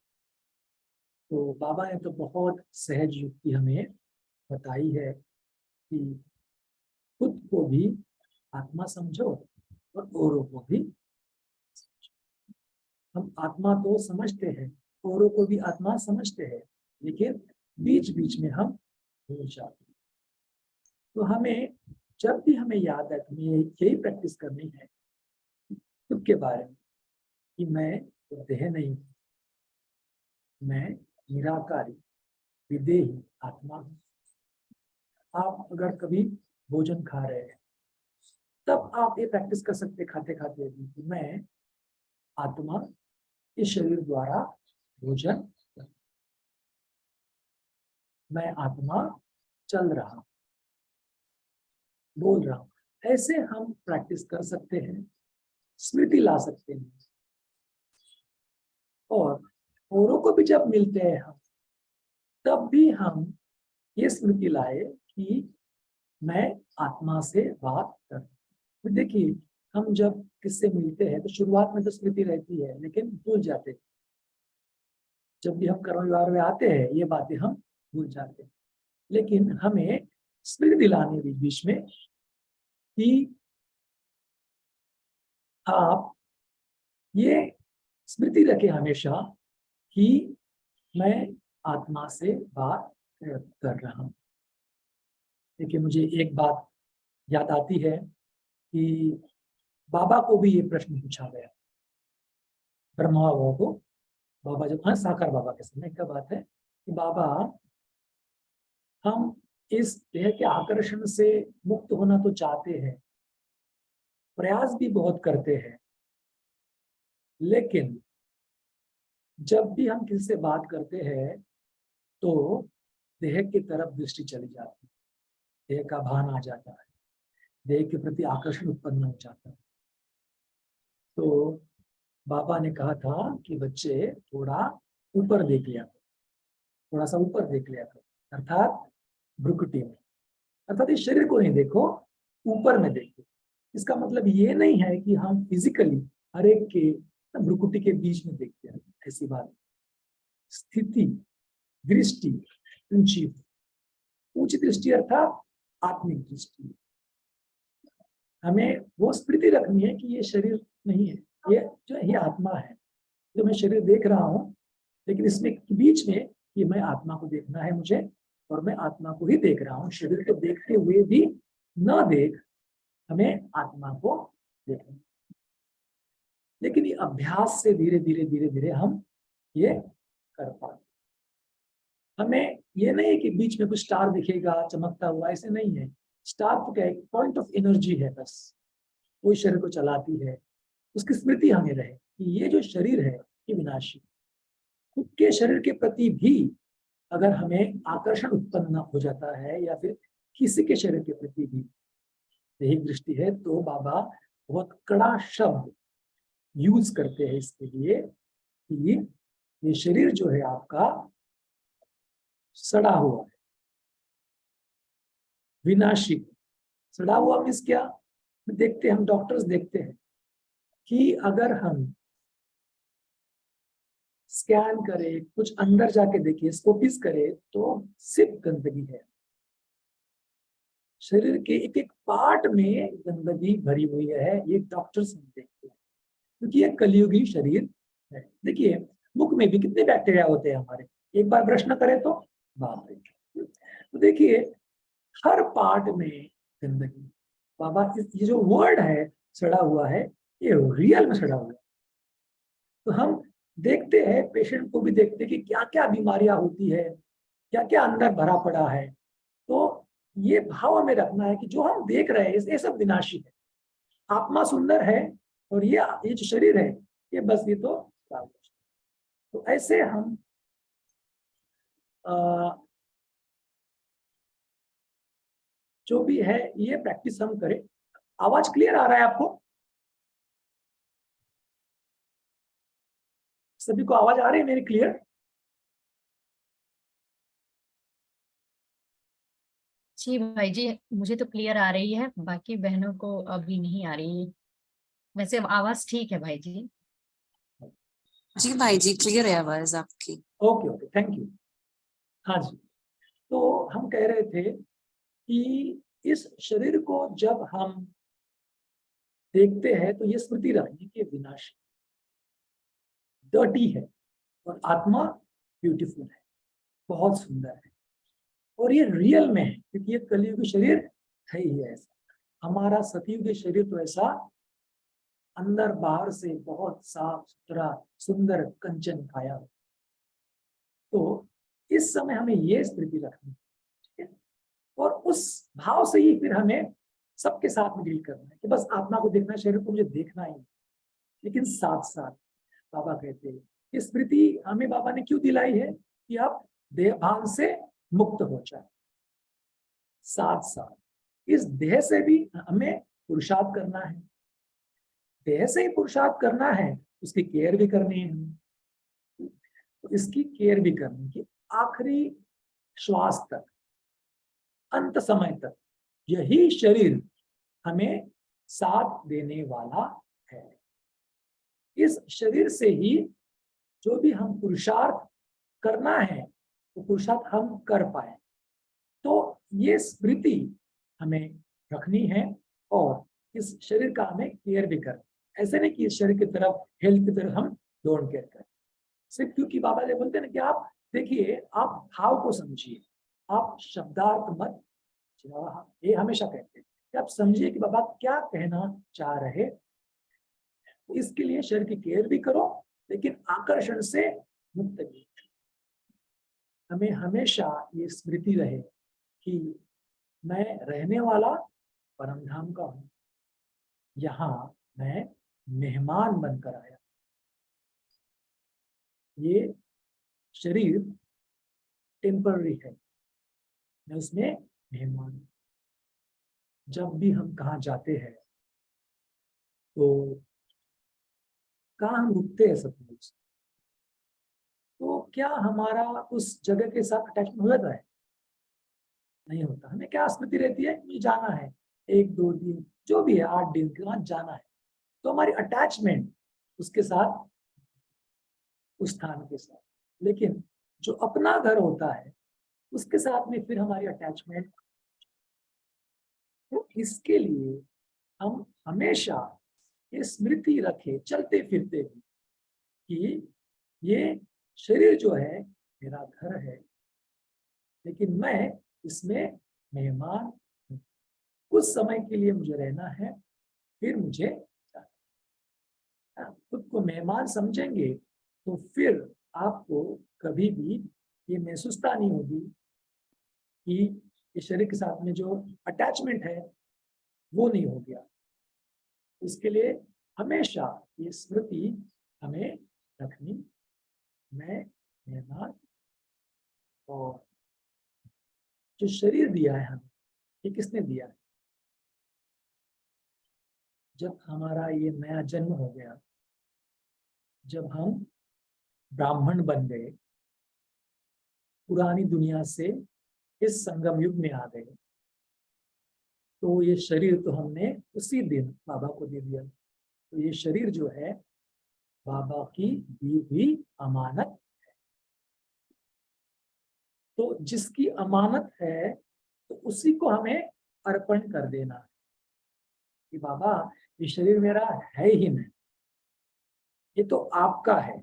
Speaker 2: तो बाबा ने तो बहुत सहज युक्ति हमें बताई है कि खुद को भी आत्मा समझो और औरों को भी। हम आत्मा तो समझते हैं, औरों को भी आत्मा समझते हैं, लेकिन बीच बीच में हम भूल जाते हैं। तो हमें जब भी हमें याद है, हमें यही प्रैक्टिस करनी है खुद के बारे में कि मैं देह नहीं, मैं निराकारी विदेही आत्मा हूँ। आप अगर कभी भोजन खा रहे हैं, तब आप ये प्रैक्टिस कर सकते खाते खाते भी कि मैं आत्मा इस शरीर द्वारा भोजन, मैं आत्मा चल रहा, बोल रहा हूं। ऐसे हम प्रैक्टिस कर सकते हैं, स्मृति ला सकते हैं। और औरों को भी जब मिलते हैं हम, तब भी हम ये स्मृति लाए कि मैं आत्मा से बात कर। तो देखिए, हम जब किससे मिलते हैं तो शुरुआत में तो स्मृति रहती है, लेकिन भूल जाते हैं। जब भी हम कर्म व्यवहार में आते हैं ये बातें हम भूल जाते हैं, लेकिन हमें स्मृति दिलाने बीच बीच में कि आप ये स्मृति रखें हमेशा कि मैं आत्मा से बात कर रहा हूं। देखिए, मुझे एक बात याद आती है कि बाबा को भी ये प्रश्न पूछा गया, ब्रह्मा बाबा को। बाबा जब साकार बाबा के समय का बात है कि बाबा, हम इस देह के आकर्षण से मुक्त होना तो चाहते हैं, प्रयास भी बहुत करते हैं, लेकिन जब भी हम किसी से बात करते हैं तो देह की तरफ दृष्टि चली जाती है, देह का भान आ जाता है, देह के प्रति आकर्षण उत्पन्न हो जाता है। तो बाबा ने कहा था कि बच्चे थोड़ा ऊपर देख लिया करो, थोड़ा सा ऊपर देख लिया करो, अर्थात भ्रुकुटी में, अर्थात इस शरीर को नहीं देखो, ऊपर में देखो। इसका मतलब ये नहीं है कि हम फिजिकली हर एक के भ्रुकुटी के बीच में देखते हैं, ऐसी बात। स्थिति, दृष्टि ऊंची, ऊंची दृष्टि अर्थात आत्मिक दृष्टि। हमें वो स्मृति रखनी है कि ये शरीर नहीं है, ये जो है ये आत्मा है, जो मैं शरीर देख रहा हूँ, लेकिन इसमें बीच में कि मैं आत्मा को देखना है मुझे, और मैं आत्मा को ही देख रहा हूँ। शरीर को देखते हुए भी न देख, हमें आत्मा को देखना। लेकिन ये अभ्यास से धीरे धीरे धीरे धीरे हम ये कर पाते। हमें ये नहीं है कि बीच में कुछ स्टार दिखेगा चमकता हुआ, ऐसे नहीं है। स्टार तो क्या है, पॉइंट ऑफ एनर्जी है, बस वही शरीर को चलाती है। उसकी स्मृति हमें रहे कि ये जो शरीर है ये विनाशी। खुद के शरीर के प्रति भी अगर हमें आकर्षण उत्पन्न हो जाता है, या फिर किसी के शरीर के प्रति भी दैहिक दृष्टि है, तो बाबा बहुत कड़ा शब्द यूज करते हैं इसके लिए कि ये शरीर जो है आपका सड़ा हुआ है, विनाशी। सड़ा हुआ मीन्स क्या? देखते हैं, हम डॉक्टर्स देखते हैं कि अगर हम स्कैन करें, कुछ अंदर जाके देखिए, स्कोपिस करें, तो सिर्फ गंदगी है। शरीर के एक एक पार्ट में गंदगी भरी हुई है, ये डॉक्टर्स देखते हैं, क्योंकि ये कलियुगी शरीर है। देखिए, मुख में भी कितने बैक्टीरिया होते हैं हमारे, एक बार ब्रश न करें तो बाप रे। तो देखिए, हर पार्ट में गंदगी। बाबा ये जो वर्ड है सड़ा हुआ है, ये रियल में सड़ा हुआ है। तो हम देखते हैं, पेशेंट को भी देखते हैं कि क्या क्या बीमारियां होती है, क्या क्या अंदर भरा पड़ा है। तो ये भाव हमें रखना है कि जो हम देख रहे हैं ये सब विनाशी है। आत्मा सुंदर है, और ये जो शरीर है ये बस ये तो ऐसे हम जो भी है ये प्रैक्टिस हम करें। आवाज क्लियर आ रहा है आपको? सभी को आवाज आ रही है मेरी क्लियर?
Speaker 3: जी भाई जी, मुझे तो क्लियर आ रही है, बाकी बहनों को अभी नहीं आ रही है। वैसे अब आवाज ठीक है भाई जी?
Speaker 4: जी भाई जी, क्लियर है आवाज आपकी।
Speaker 2: Okay okay, thank you. हाँ जी, तो हम कह रहे थे कि इस शरीर को जब हम देखते हैं तो ये स्मृति रखनी कि विनाशी, डर्टी है, और आत्मा ब्यूटीफुल है, बहुत सुंदर है, और ये रियल में है, क्योंकि ये कलियुगी शरीर है ही ऐसा। हमारा सतयुगी शरीर तो ऐसा अंदर बाहर से बहुत साफ सुथरा सुंदर कंचन काया हो। तो इस समय हमें ये स्मृति रखनी है, ठीक है? और उस भाव से ही फिर हमें सबके साथ में डील करना है कि बस आत्मा को देखना, शरीर को मुझे देखना ही। लेकिन साथ साथ बाबा कहते हैं ये स्मृति हमें बाबा ने क्यों दिलाई है कि आप देह भाव से मुक्त हो जाए। साथ साथ इस देह से भी हमें पुरुषार्थ करना है, देह से ही पुरुषार्थ करना है, उसकी केयर भी करनी है। तो इसकी केयर भी करनी कि आखिरी श्वास तक अंत समय तक यही शरीर हमें साथ देने वाला है। इस शरीर से ही जो भी हम पुरुषार्थ करना है वो पुरुषार्थ हम कर पाए। तो ये स्मृति हमें रखनी है और इस शरीर का हमें केयर भी करना। ऐसे नहीं कि इस शरीर की तरफ, हेल्थ की तरफ हम डोंट केयर करें सिर्फ क्योंकि बाबा जी बोलते हैं ना कि आप देखिए, आप भाव को समझिए, आप शब्दार्थ मत। ये हमेशा कहते हैं कि आप समझिए कि बाबा क्या कहना चाह रहे। इसके लिए शरीर की केयर भी करो, लेकिन आकर्षण से मुक्त भी। हमें हमेशा ये स्मृति रहे कि मैं रहने वाला परम धाम का हूं, यहाँ मैं मेहमान बनकर आया। ये शरीर टेम्पररी है, मैं उसमें मेहमान हूं। जब भी हम कहाँ जाते हैं तो कहाँ हम रुकते हैं सपोज, तो क्या हमारा उस जगह के साथ अटैचमेंट हो जाता है? नहीं होता। हमें क्या स्मृति रहती है, मुझे जाना है 1-2 दिन, जो भी है 8 दिन के बाद जाना है। तो हमारी अटैचमेंट उसके साथ, उस स्थान के साथ। लेकिन जो अपना घर होता है उसके साथ में फिर हमारी अटैचमेंट। तो इसके लिए हम हमेशा ये स्मृति रखें चलते फिरते भी कि ये शरीर जो है मेरा घर है, लेकिन मैं इसमें मेहमान हूं। कुछ समय के लिए मुझे रहना है, फिर मुझे जाना है। खुद को मेहमान समझेंगे तो फिर आपको कभी भी ये महसूसता नहीं होगी कि इस शरीर के साथ में जो अटैचमेंट है वो नहीं हो गया। इसके लिए हमेशा ये स्मृति हमें रखनी, मैं मेहमान। और जो शरीर दिया है हमें, ये किसने दिया है? जब हमारा ये नया जन्म हो गया, जब हम ब्राह्मण बन गए, पुरानी दुनिया से इस संगम युग में आ गए, तो ये शरीर तो हमने उसी दिन बाबा को दे दिया। तो ये शरीर जो है बाबा की दी हुई अमानत है। तो जिसकी अमानत है तो उसी को हमें अर्पण कर देना है कि बाबा ये शरीर मेरा है ही नहीं, ये तो आपका है,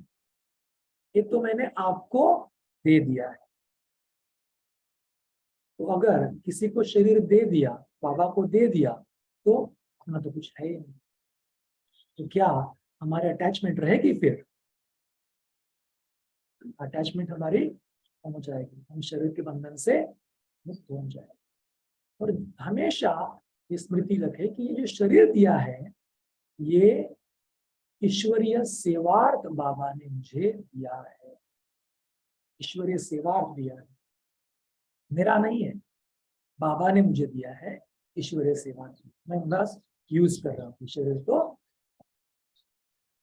Speaker 2: ये तो मैंने आपको दे दिया है। तो अगर किसी को शरीर दे दिया, बाबा को दे दिया, तो अपना तो कुछ है ही नहीं। तो क्या हमारे अटैचमेंट रहेगी? फिर अटैचमेंट हमारी कम हो जाएगी, हम शरीर के बंधन से मुक्त हो जाएंगे। और हमेशा ये स्मृति रखे कि ये जो शरीर दिया है ये ईश्वरीय सेवार्थ बाबा ने मुझे दिया है। ईश्वरीय सेवार्थ दिया है, मेरा नहीं है, बाबा ने मुझे दिया है ईश्वरीय सेवार्थ। मैं बस यूज कर रहा हूँ शरीर को।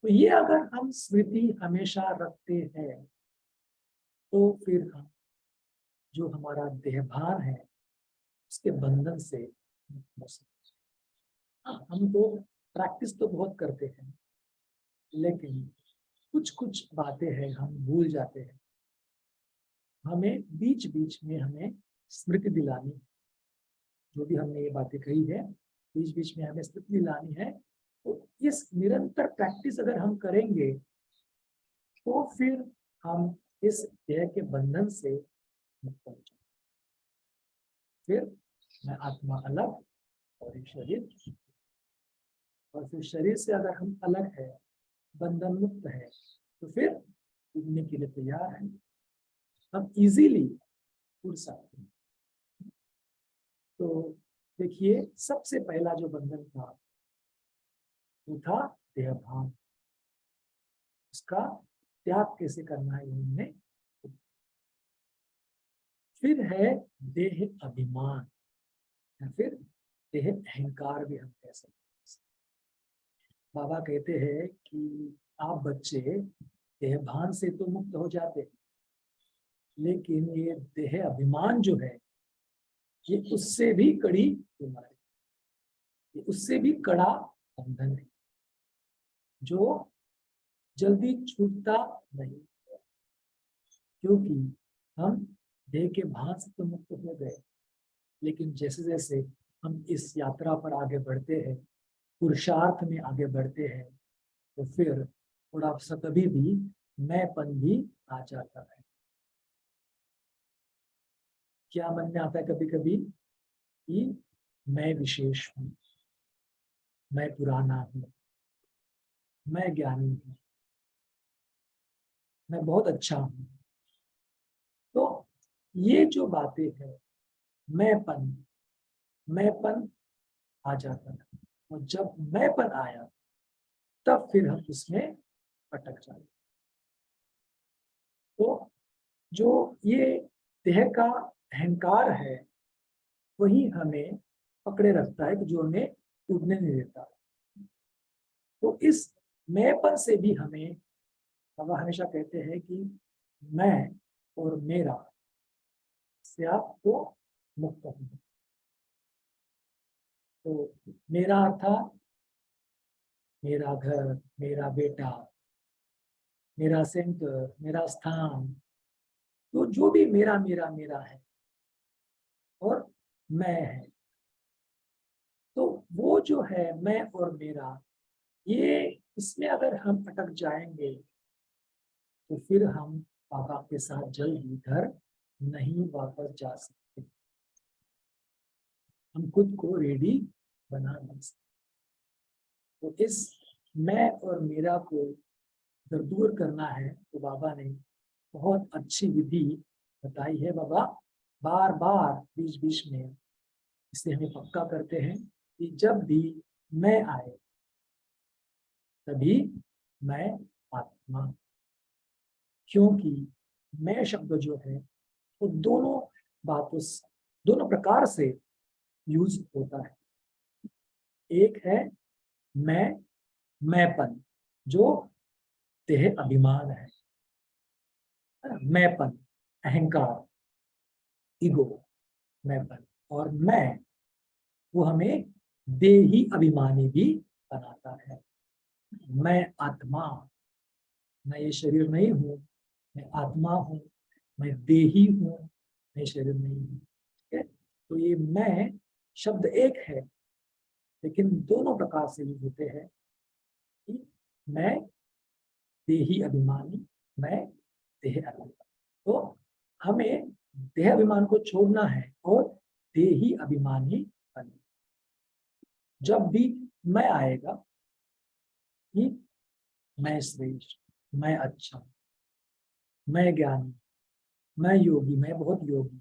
Speaker 2: तो ये अगर हम स्मृति हमेशा रखते हैं तो फिर हम जो हमारा देहभान है उसके बंधन से मुक्त हो सकते हैं। हम तो प्रैक्टिस तो बहुत करते हैं, लेकिन कुछ कुछ बातें हैं हम भूल जाते हैं। हमें बीच बीच में हमें स्मृति दिलानी, जो भी हमने ये बातें कही है बीच बीच में हमें स्मृति दिलानी है। तो इस निरंतर प्रैक्टिस अगर हम करेंगे तो फिर हम इस देह के बंधन से मुक्त हो जाएंगे। फिर मैं आत्मा अलग और ये शरीर, और फिर शरीर से अगर हम अलग है, बंधन मुक्त है, तो फिर उड़ने के लिए तैयार है, हम इजीली उड़ सकते हैं। तो देखिए, सबसे पहला जो बंधन था वो था देहभान। उसका त्याग कैसे करना है हमने। फिर है देह अभिमान, या फिर देह अहंकार भी हम कह सकते हैं। बाबा कहते हैं कि आप बच्चे देहभान से तो मुक्त हो जाते हैं, लेकिन ये देह अभिमान जो है ये उससे भी कड़ी बीमारी, ये उससे भी कड़ा बंधन है जो जल्दी छूटता नहीं, क्योंकि हम देह के भान से तो मुक्त हो गए, लेकिन जैसे जैसे हम इस यात्रा पर आगे बढ़ते हैं, पुरुषार्थ में आगे बढ़ते हैं, तो फिर थोड़ा सा कभी भी मैंपन भी आ जाता है। क्या मन में आता है कभी कभी कि मैं विशेष हूँ, मैं पुराना हूँ, मैं ज्ञानी हूँ, मैं बहुत अच्छा हूँ। तो ये जो बातें हैं, मैंपन मैंपन आ जाता है, और जब मैंपन आया तब फिर हम उसमें अटक जाते। तो जो ये देह का अहंकार है वही हमें पकड़े रखता है, कि जो हमें टूटने नहीं देता। तो इस मैंपन से भी हमें, बाबा हमेशा कहते हैं कि मैं और मेरा से आपको मुक्त होना। तो मेरा अर्थात मेरा घर, मेरा बेटा, मेरा सेंटर, मेरा स्थान, तो जो भी मेरा मेरा मेरा है और मैं है, तो वो जो है मैं और मेरा, ये इसमें अगर हम अटक जाएंगे तो फिर हम बाबा के साथ जल्दी घर नहीं वापस जा सकते, हम खुद को रेडी बना नहीं सकते। तो इस मैं और मेरा को अगर दूर करना है तो बाबा ने बहुत अच्छी विधि बताई है। बाबा बार बार बीच बीच में इसे हमें पक्का करते हैं कि जब भी मैं आए तभी मैं आत्मा, क्योंकि मैं शब्द जो है वो दोनों बातों दोनों प्रकार से यूज होता है। एक है मैंपन जो देह अभिमान है, मैंपन अहंकार, ईगो, मैंपन, और मैं वो हमें देही अभिमानी भी बनाता है। मैं आत्मा, मैं ये शरीर नहीं हूँ, मैं आत्मा हूँ, मैं देही हूँ, मैं शरीर नहीं हूँ। ठीक है, तो ये मैं शब्द एक है, लेकिन दोनों प्रकार से यूज होते हैं कि मैं देही अभिमानी, मैं देह अभिमानी। तो हमें देह अभिमान को छोड़ना है और देही अभिमानी बनना। जब भी मैं आएगा कि मैं श्रेष्ठ, मैं अच्छा, मैं ज्ञानी, मैं योगी, मैं बहुत योगी,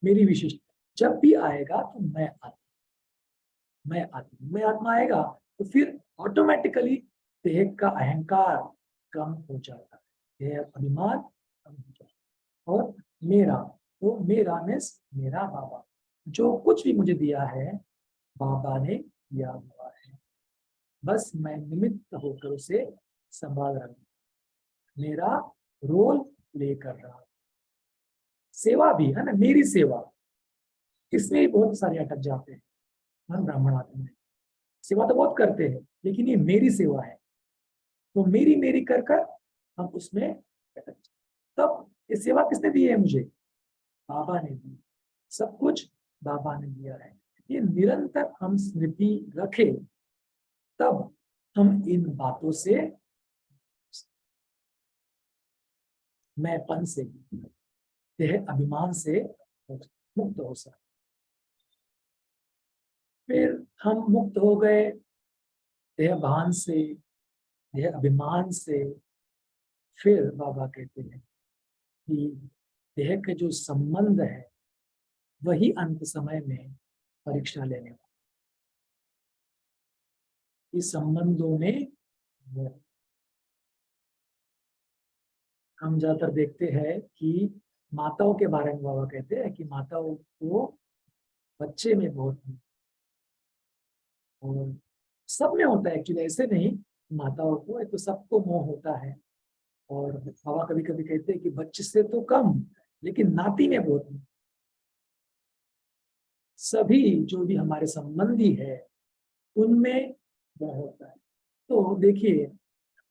Speaker 2: मेरी विशिष्ट, जब भी आएगा तो मैं आत्मा आएगा, तो फिर ऑटोमेटिकली देह का अहंकार कम हो जाता है, देह अभिमान कम हो जाता है। और मेरा, तो मेरा मीन्स मेरा बाबा, जो कुछ भी मुझे दिया है बाबा ने दिया हुआ है, बस मैं निमित्त होकर उसे संभाल रहा हूं, मेरा रोल प्ले कर रहा हूं। सेवा भी है ना, मेरी सेवा, इसमें भी बहुत सारे अटक जाते हैं। हम ब्राह्मण आत्मा में सेवा तो बहुत करते हैं, लेकिन ये मेरी सेवा है, तो मेरी मेरी कर कर हम उसमें अटक जाते। तब ये सेवा किसने दी है मुझे? बाबा ने दी, सब कुछ बाबा ने दिया है। ये निरंतर हम स्मृति रखें, तब हम इन बातों से, मैंपन से, देह अभिमान से मुक्त हो सकते। फिर हम मुक्त हो गए देह भान से, देह अभिमान से। फिर बाबा कहते हैं कि देह के जो संबंध है वही अंत समय में परीक्षा लेने वाला। इस संबंधों में हम ज्यादातर देखते हैं कि माताओं के बारे में बाबा कहते हैं कि माताओं को बच्चे में बहुत, और सब में होता है एक्चुअली, ऐसे नहीं माताओं को, तो सबको मोह होता है। और बाबा कभी कभी कहते हैं कि बच्चे से तो कम, लेकिन नाती में बहुत मोह। सभी जो भी हमारे संबंधी है उनमें वह होता है। तो देखिए,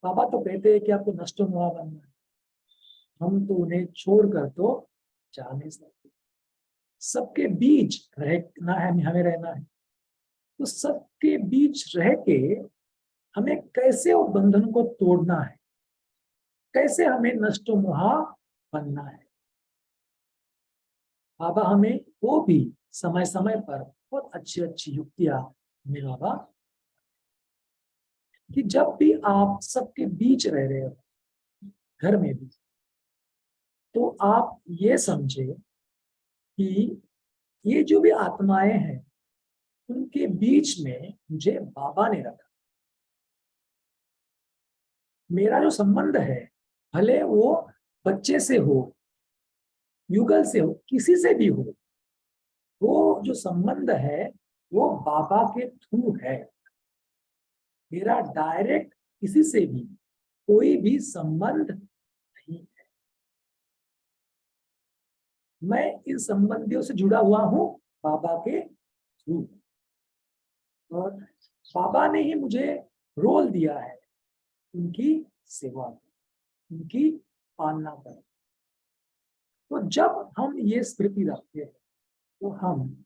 Speaker 2: बाबा तो कहते हैं कि आपको नष्ट मोह बनना है, हम तो उन्हें छोड़कर तो जा नहीं सकते। सबके बीच रहना है, हमें रहना है। तो सबके बीच रह के हमें कैसे उस बंधन को तोड़ना है, कैसे हमें नष्ट मोह बनना है। बाबा हमें वो भी समय समय पर बहुत अच्छी अच्छी युक्तियां हमें बाबा कि जब भी आप सबके बीच रह रहे हो, घर में भी, तो आप ये समझे कि ये जो भी आत्माएं हैं उनके बीच में मुझे बाबा ने रखा। मेरा जो संबंध है, भले वो बच्चे से हो, युगल से हो, किसी से भी हो, वो जो संबंध है वो बाबा के थ्रू है। मेरा डायरेक्ट किसी से भी कोई भी संबंध नहीं है। मैं इन संबंधियों से जुड़ा हुआ हूं बाबा के थ्रू, और बाबा ने ही मुझे रोल दिया है उनकी सेवा में, उनकी पालना करें। तो जब हम ये स्मृति रखते हैं तो हम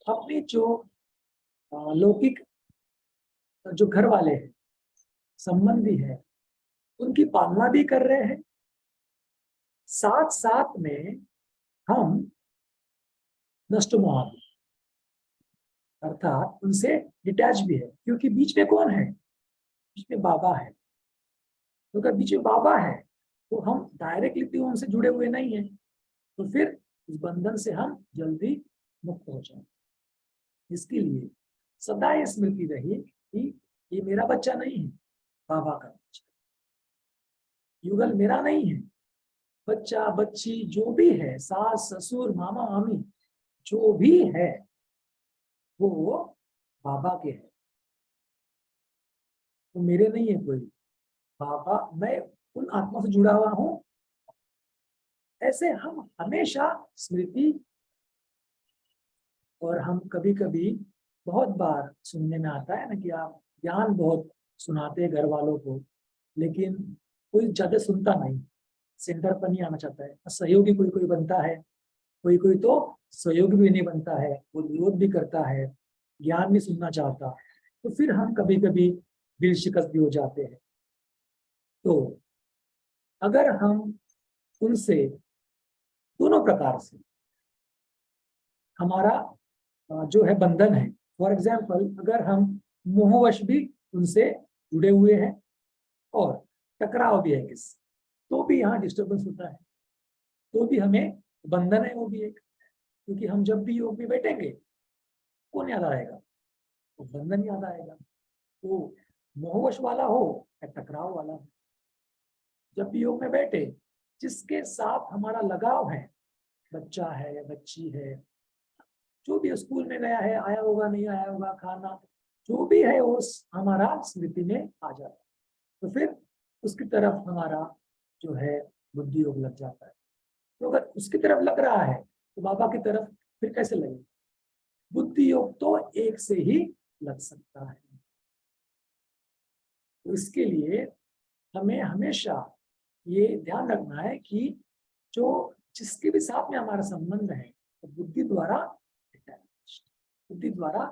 Speaker 2: अपने जो लौकिक जो घर वाले हैं, संबंधी है, उनकी पालना भी कर रहे हैं, साथ साथ में हम नष्ट मोह अर्थात उनसे डिटैच भी है। क्योंकि बीच में कौन है? बीच में बाबा है। तो अगर बीच में बाबा है तो हम डायरेक्टली उनसे जुड़े हुए नहीं है, तो फिर इस बंधन से हम जल्दी मुक्त हो जाए। इसके लिए सदा ये स्मृति रही कि ये मेरा बच्चा नहीं है, बाबा का बच्चा। युगल मेरा नहीं है, बच्चा बच्ची जो भी है, सास ससुर मामा मामी जो भी है वो बाबा के है, वो मेरे नहीं है कोई। बाबा, मैं उन आत्मा से जुड़ा हुआ हूं। ऐसे हम हमेशा स्मृति, और हम कभी कभी बहुत बार सुनने में आता है ना कि आप ज्ञान बहुत सुनाते हैं घर वालों को, लेकिन कोई ज्यादा सुनता नहीं, सेंटर पर नहीं आना चाहता है। सहयोगी कोई कोई बनता है, कोई कोई तो सहयोगी भी नहीं बनता है, वो विरोध भी करता है, ज्ञान नहीं सुनना चाहता। तो फिर हम कभी कभी दिल शिकस्त भी हो जाते हैं। तो अगर हम उनसे दोनों प्रकार से हमारा जो है बंधन है, फॉर एग्जाम्पल अगर हम मोहवश भी उनसे जुड़े हुए हैं और टकराव भी है किससे, तो भी यहाँ डिस्टर्बेंस होता है, तो भी हमें बंधन है वो भी एक। क्योंकि हम जब भी योग में बैठेंगे कौन याद आएगा? तो बंधन याद आएगा। तो मोहवश वाला हो या टकराव वाला हो, जब भी योग में बैठे, जिसके साथ हमारा लगाव है, बच्चा है या बच्ची है, जो भी स्कूल में गया है, आया होगा नहीं आया होगा, खाना जो भी है वो हमारा स्मृति में आ जाता है। तो फिर उसकी तरफ हमारा जो है बुद्धि योग लग जाता है। तो अगर उसकी तरफ लग रहा है तो बाबा की तरफ फिर कैसे लगेगा? बुद्धि योग तो एक से ही लग सकता है। तो इसके लिए हमें हमेशा ये ध्यान रखना है कि जो जिसके भी साथ में हमारा संबंध है तो बुद्धि द्वारा, बुद्धि द्वारा।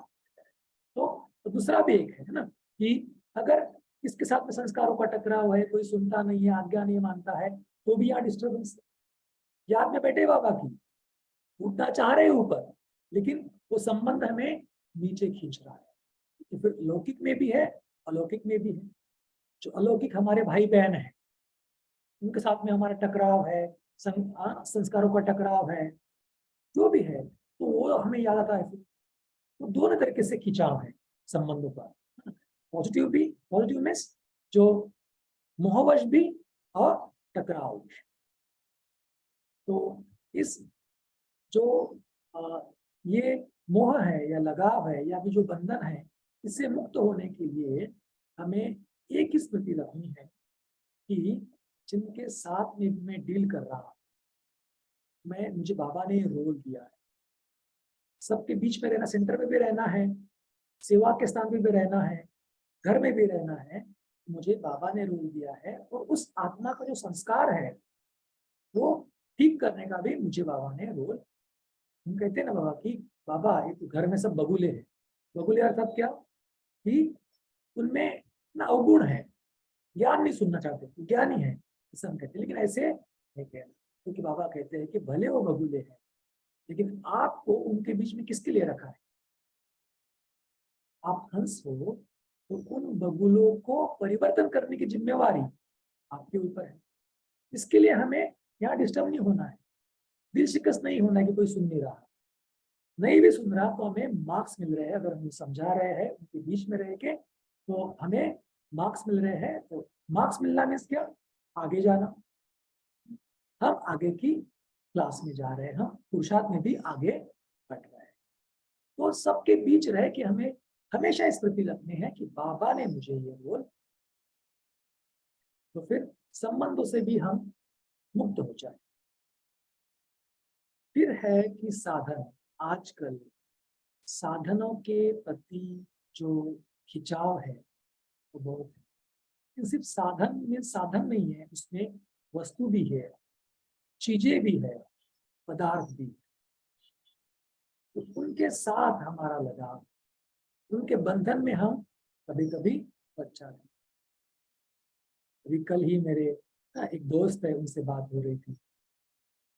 Speaker 2: तो दूसरा भी एक है ना कि अगर इसके साथ में संस्कारों का टकराव है, कोई सुनता नहीं है, आज्ञा नहीं मानता है, तो भी यहाँ डिस्टर्बेंस। याद में बैठे बाबा की, उठना चाह रहे ऊपर, लेकिन वो संबंध हमें नीचे खींच रहा है। तो फिर लौकिक में भी है, अलौकिक में भी है। जो अलौकिक हमारे भाई बहन है, उनके साथ में हमारा टकराव है, संस्कारों का टकराव है, जो भी है, तो वो हमें याद आता है। फिर तो दोनों तरीके से खिंचाव है संबंधों का। पॉजिटिव भी, पॉजिटिव मीन्स जो मोहवश भी और टकराव भी। तो इस जो ये मोह है या लगाव है या भी जो बंधन है, इससे मुक्त होने के लिए हमें एक ही स्मृति रखनी है कि जिनके साथ में मैं डील कर रहा हूं, मुझे बाबा ने रोल दिया है, सबके बीच में रहना, सेंटर में भी रहना है, सेवा के स्थान में भी रहना है, घर में भी रहना है। मुझे बाबा ने रोल दिया है और उस आत्मा का जो संस्कार है वो ठीक करने का भी मुझे बाबा ने रोल। हम कहते हैं ना बाबा की, बाबा ये तो घर में सब बगुले हैं। बगुले अर्थात क्या कि उनमें ना अवगुण है, ज्ञान नहीं सुनना चाहते, ज्ञानी है ऐसा हम कहते हैं। लेकिन ऐसे नहीं कहते, क्योंकि बाबा कहते हैं कि भले वो बगुले हैं लेकिन आपको उनके बीच में किसके लिए रखा है? आप हंस हो तो उन बगुलों को परिवर्तन करने की जिम्मेवारी आपके ऊपर है। इसके लिए हमें यहाँ डिस्टर्ब नहीं होना है, दिल शिकस्त नहीं होना है कि कोई सुन नहीं रहा, नहीं भी सुन रहा तो हमें मार्क्स मिल रहे हैं। अगर हम समझा रहे हैं उनके बीच में रह के तो हमें मार्क्स मिल रहे हैं। तो मार्क्स मिलना मीन्स क्या? आगे जाना। हम आगे की क्लास में जा रहे हैं, हम पुरुषार्थ में भी आगे बढ़ रहे हैं। तो सबके बीच रह के हमें हमेशा स्मृति रखनी है कि बाबा ने मुझे ये बोल, तो फिर संबंधों से भी हम मुक्त हो जाए। फिर है कि साधन, आजकल साधनों के प्रति जो खिंचाव है वो बहुत है। सिर्फ साधन में साधन नहीं है, उसमें वस्तु भी है, चीजें भी है, पदार्थ भी। तो उनके साथ हमारा लगाव, उनके बंधन में हम कभी कभी फंस जाते हैं। अभी कल ही मेरे एक दोस्त है, उनसे बात हो रही थी,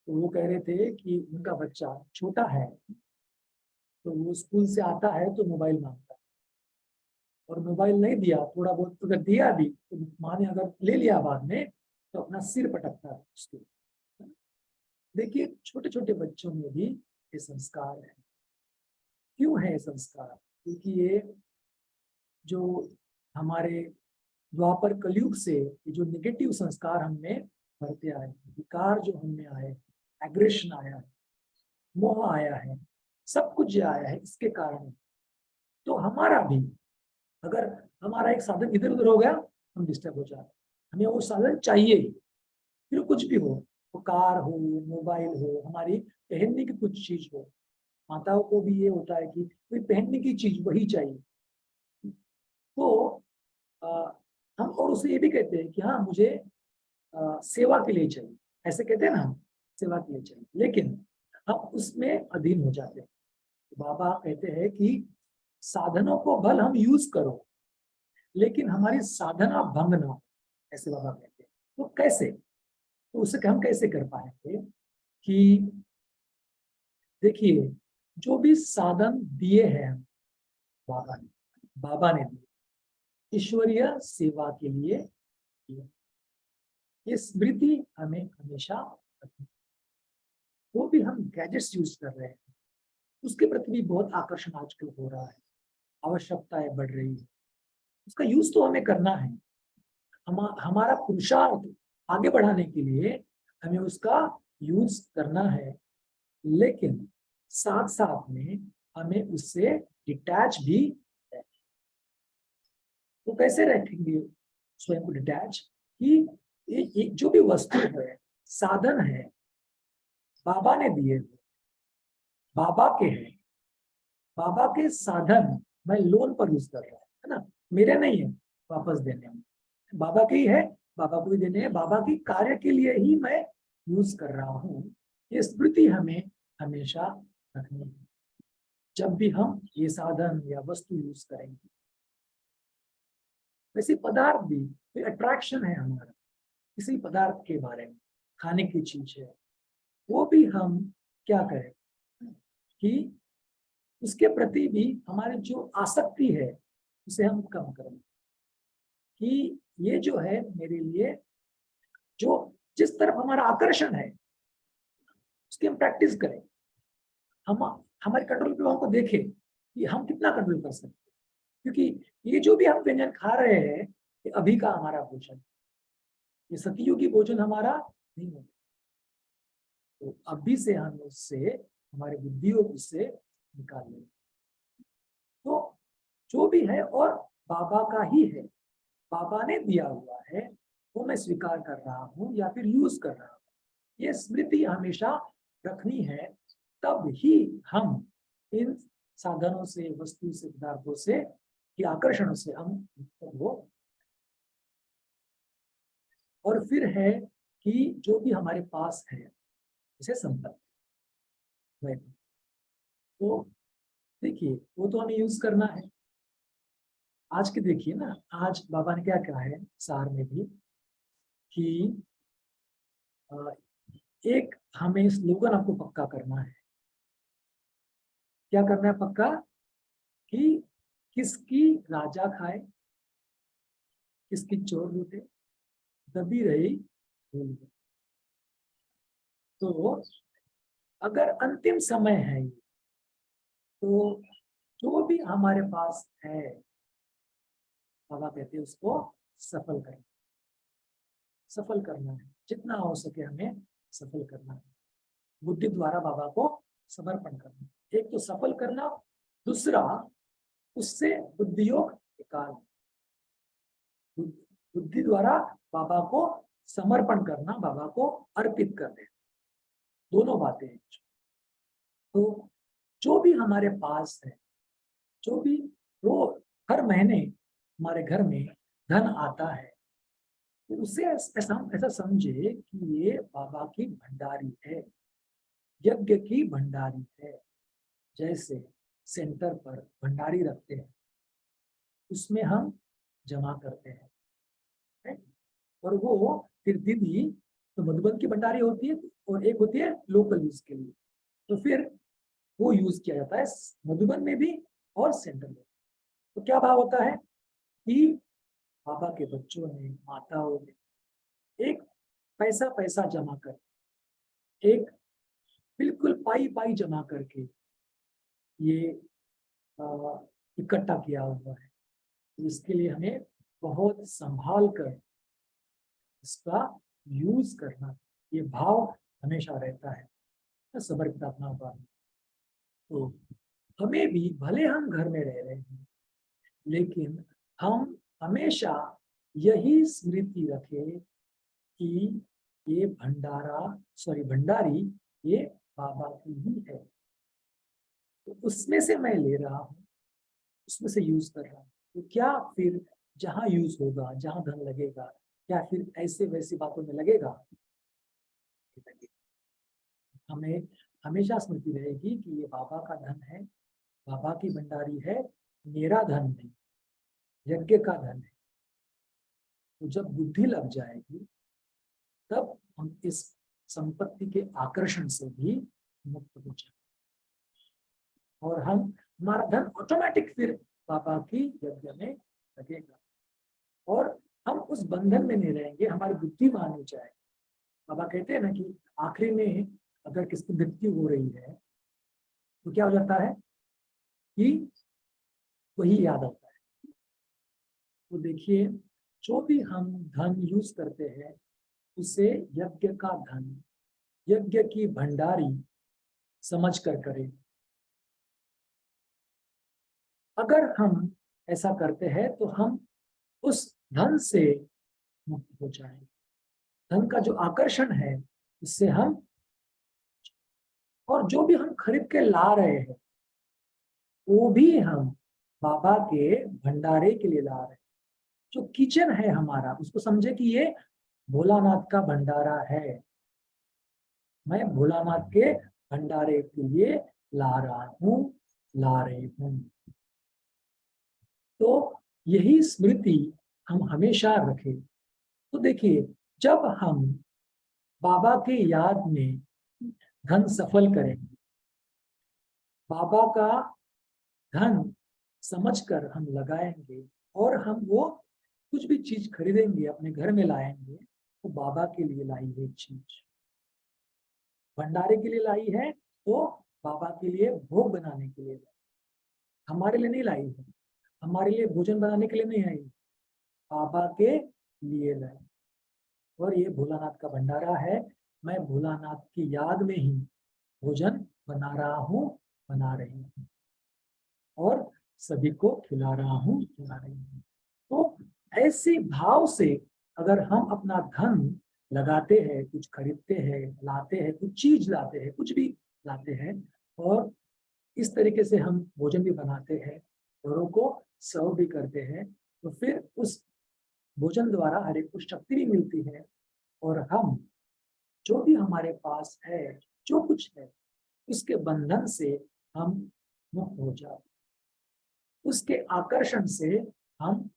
Speaker 2: तो वो कह रहे थे कि उनका बच्चा छोटा है तो वो स्कूल से आता है तो मोबाइल मांगता है, और मोबाइल नहीं दिया, थोड़ा बहुत अगर दिया भी तो माँ ने अगर ले लिया बाद में तो अपना सिर पटकता है उसके। देखिए छोटे छोटे बच्चों में भी ये संस्कार है। क्यों है ये संस्कार? क्योंकि ये जो हमारे द्वापर कलयुग से ये जो नेगेटिव संस्कार हमने भरते आए, विकार जो हमने आए, एग्रेशन आया है, मोह आया है, सब कुछ जो आया है इसके कारण। तो हमारा भी अगर हमारा एक साधन इधर उधर हो गया हम डिस्टर्ब हो जाते, हमें वो साधन चाहिए ही, फिर कुछ भी हो, वो कार हो, मोबाइल हो, हमारी पहनने की कुछ चीज हो। माताओं को भी ये होता है कि कोई पहनने की चीज वही चाहिए। तो हम और उसे ये भी कहते हैं कि हाँ मुझे सेवा के लिए चाहिए, ऐसे कहते हैं ना हम, सेवा के लिए चाहिए, लेकिन हम उसमें अधीन हो जाते हैं। तो बाबा कहते हैं कि साधनों को भल हम यूज करो लेकिन हमारी साधना भंग ना हो, ऐसे बाबा कहते हैं। तो कैसे? तो उसे हम कैसे कर पाएंगे कि देखिए जो भी साधन दिए हैं बाबा ने दिए ईश्वरीय सेवा के लिए दिए, ये स्मृति हमें हमेशा रखनी। वो भी हम गैजेट्स यूज कर रहे हैं उसके प्रति भी बहुत आकर्षण आजकल हो रहा है, आवश्यकताएं बढ़ रही है, उसका यूज तो हमें करना है। हमारा पुरुषार्थ आगे बढ़ाने के लिए हमें उसका यूज करना है, लेकिन साथ साथ में हमें उससे डिटैच भी है। तो कैसे रखेंगे स्वयं को डिटैच? कि ये जो भी वस्तु है, साधन है, बाबा ने दिए, बाबा के हैं, बाबा के साधन मैं लोन पर यूज कर रहा हूँ, है ना, मेरे नहीं है, वापस देने हैं, बाबा के ही है, बाबा को ही देने हैं, बाबा की कार्य के लिए ही मैं यूज कर रहा हूँ। ये स्मृति हमें हमेशा रखनी है जब भी हम ये साधन या वस्तु यूज करेंगे। वैसे पदार्थ भी कोई अट्रैक्शन है हमारा, किसी पदार्थ के बारे में, खाने की चीज है, वो भी हम क्या करें कि उसके प्रति भी हमारी जो आसक्ति है उसे हम कम करें। कि ये जो है मेरे लिए, जो जिस तरफ हमारा आकर्षण है उसकी हम प्रैक्टिस करें। हम हमारे कंट्रोल पे हमको देखें कि हम कितना कंट्रोल कर सकते हैं, क्योंकि ये जो भी हम व्यंजन खा रहे हैं ये अभी का हमारा भोजन, ये सतयुगी भोजन हमारा नहीं होता। तो अभी से हम उससे हमारे बुद्धियों को उससे निकाल लें। तो जो भी है और बाबा का ही है, बाबा ने दिया हुआ है, वो मैं स्वीकार कर रहा हूँ या फिर यूज कर रहा हूँ, ये स्मृति हमेशा रखनी है। तब ही हम इन साधनों से, वस्तु से, पदार्थों से, की आकर्षणों से हम वो। और फिर है कि जो भी हमारे पास है जैसे संपत्ति, तो देखिए वो तो हमें यूज करना है। आज के देखिए ना, आज बाबा ने क्या कहा है सार में भी कि एक हमें स्लोगन आपको पक्का करना है। क्या करना है पक्का? कि किसकी राजा खाए, किसकी चोर लूटे, दबी रही धूल। तो अगर अंतिम समय है तो जो भी हमारे पास है बाबा कहते हैं उसको सफल करना, सफल करना है, जितना हो सके हमें सफल करना है। बुद्धि द्वारा बाबा को समर्पण करना, एक तो सफल करना, दूसरा उससे बुद्धि योग निकालना, बुद्धि द्वारा बाबा को समर्पण करना, बाबा को अर्पित कर देना, दोनों बातें हैं। तो जो भी हमारे पास है, जो भी रोज हर महीने हमारे घर में धन आता है, तो उसे ऐसा समझे कि ये बाबा की भंडारी है, यज्ञ की भंडारी है। जैसे सेंटर पर भंडारी रखते हैं, उसमें हम जमा करते हैं, और वो फिर दीदी तो मधुबन की भंडारी होती है और एक होती है लोकल यूज के लिए, तो फिर वो यूज किया जाता है मधुबन में भी और सेंटर में। तो क्या भाव होता है कि बाबा के बच्चों ने, माताओं ने एक पैसा पैसा जमा कर, एक बिल्कुल पाई पाई जमा करके ये इकट्ठा किया हुआ है। तो इसके लिए हमें बहुत संभाल कर इसका यूज करना, ये भाव हमेशा रहता है सबर की प्रार्थना का। तो हमें भी, भले हम घर में रह रहे हैं, लेकिन हम हमेशा यही स्मृति रखें कि ये भंडारी ये बाबा की ही है। तो उसमें से मैं ले रहा हूँ, उसमें से यूज कर रहा हूँ। तो क्या फिर जहां यूज होगा, जहां धन लगेगा, क्या फिर ऐसे वैसी बातों में लगेगा? हमें हमेशा स्मृति रहेगी कि ये बाबा का धन है, बाबा की भंडारी है, मेरा धन नहीं, यज्ञ का धन है। तो जब बुद्धि लग जाएगी तब हम इस संपत्ति के आकर्षण से भी मुक्त हो जाएंगे, और हमारा धन ऑटोमेटिक फिर बाबा की यज्ञ में लगेगा, और हम उस बंधन में नहीं रहेंगे, हमारी बुद्धि मानी जाए। बाबा कहते हैं ना कि आखिरी में अगर किसकी मृत्यु हो रही है तो क्या हो जाता है कि वही याद आता है। तो देखिए, जो भी हम धन यूज करते हैं उसे यज्ञ का धन, यज्ञ की भंडारी समझ कर करें। अगर हम ऐसा करते हैं तो हम उस धन से मुक्त हो जाएंगे। धन का जो आकर्षण है उससे हम, और जो भी हम खरीद के ला रहे हैं वो भी हम बाबा के भंडारे के लिए ला रहे हैं। जो किचन है हमारा, उसको समझे कि ये भोलानाथ का भंडारा है, मैं भोलानाथ के भंडारे के लिए ला रहा हूँ, ला रही हूँ। तो यही स्मृति हम हमेशा रखें। तो देखिए, जब हम बाबा के याद में धन सफल करेंगे, बाबा का धन समझकर हम लगाएंगे, और हम वो कुछ भी चीज खरीदेंगे, अपने घर में लाएंगे, तो बाबा के लिए लाई है चीज, भंडारे के लिए लाई है, तो बाबा के लिए भोग बनाने के लिए, हमारे लिए नहीं लाई है, हमारे लिए भोजन बनाने के लिए नहीं आई, बाबा के लिए लाई। और ये भोलानाथ का भंडारा है, मैं भोलानाथ की याद में ही भोजन बना रहा हूँ, बना रही हूँ, और सभी को खिला रहा हूँ, खिला रही हूँ। तो ऐसे भाव से अगर हम अपना धन लगाते हैं, कुछ खरीदते हैं, लाते हैं, कुछ चीज लाते हैं, कुछ भी लाते हैं, और इस तरीके से हम भोजन भी बनाते हैं, औरों को सर्व भी करते हैं, तो फिर उस भोजन द्वारा हर एक को शक्ति भी मिलती है और हम जो भी हमारे पास है, जो कुछ है, उसके बंधन से हम मुक्त हो जाए, उसके आकर्षण से हम।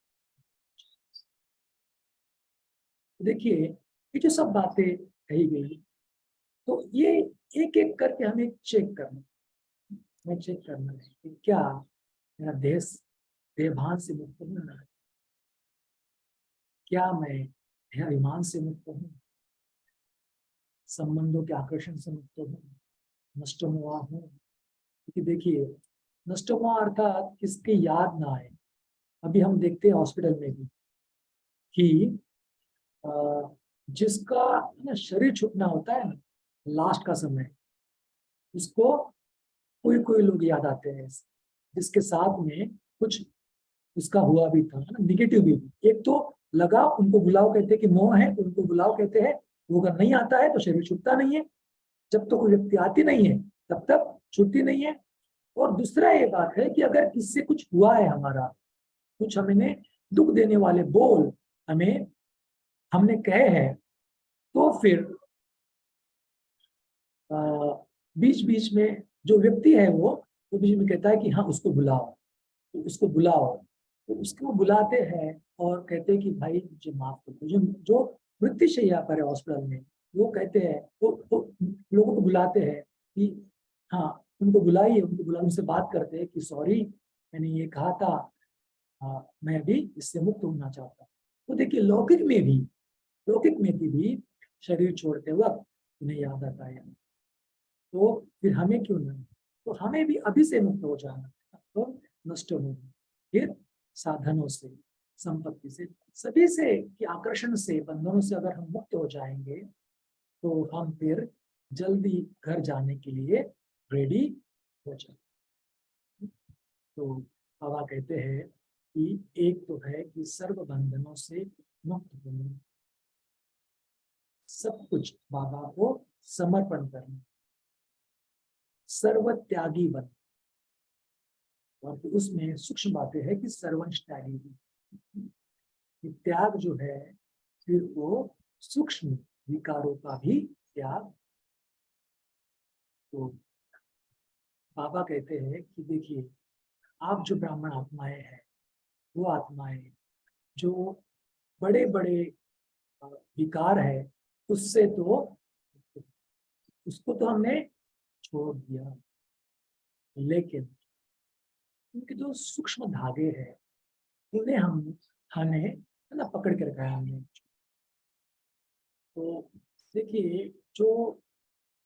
Speaker 2: देखिए ये जो सब बातें कही गई, तो ये एक एक करके हमें चेक करना है कि क्या मेरा देहभान से मुक्त हूँ, क्या मैं देहाभिमान से मुक्त हूँ, संबंधों के आकर्षण से मुक्त हूँ, नष्ट हुआ हूँ। क्योंकि देखिए नष्ट हुआ अर्थात किसके याद ना आए। अभी हम देखते हैं हॉस्पिटल में भी कि जिसका ना शरीर छूटना होता है ना लास्ट का समय, उसको कोई कोई लोग याद आते हैं जिसके साथ में कुछ उसका हुआ भी था ना, निगेटिव भी। एक तो लगा, उनको बुलाओ कहते हैं कि मोह है, उनको बुलाओ कहते हैं, वो अगर नहीं आता है तो शरीर छूटता नहीं है। जब तक कोई व्यक्ति आती नहीं है तब तक छूटती नहीं है। और दूसरा ये बात है कि अगर इससे कुछ हुआ है, हमारा कुछ हमने दुख देने वाले बोल हमने कहे हैं, तो फिर बीच बीच में जो व्यक्ति है वो बीच में कहता है कि हाँ उसको बुलाओ, तो उसको बुलाओ, तो उसको बुलाते हैं और कहते हैं कि भाई मुझे माफ कर दो। जो मृत्युशैया पर है हॉस्पिटल में, वो कहते हैं, वो लोगों को बुलाते हैं कि हाँ उनको बुलाइए, उनसे बात करते हैं कि सॉरी मैंने ये कहा था, मैं अभी इससे मुक्त होना चाहता हूँ। तो देखिए लौकिक में भी शरीर छोड़ते वक्त उन्हें याद आता है, तो फिर हमें क्यों नहीं, तो हमें भी अभी से मुक्त हो जाना, तो नष्ट हो फिर साधनों से, संपत्ति से, सभी से कि आकर्षण से, बंधनों से अगर हम मुक्त हो जाएंगे तो हम फिर जल्दी घर जाने के लिए रेडी हो जाए। तो बाबा कहते हैं कि एक तो है कि सर्व बंधनों से मुक्त होना, सब कुछ बाबा को समर्पण करना, सर्व त्यागी बन, और फिर उसमें सूक्ष्म बातें है कि सर्वंश त्यागी भी। त्याग जो है फिर वो सूक्ष्म विकारों का भी त्याग। तो बाबा कहते हैं कि देखिए आप जो ब्राह्मण आत्माएं हैं, वो आत्माएं जो बड़े बड़े विकार है, उससे तो उसको तो हमने छोड़ दिया, लेकिन उनके जो सूक्ष्म धागे हैं उन्हें हमें ना पकड़ के रखा है हमने। तो देखिए जो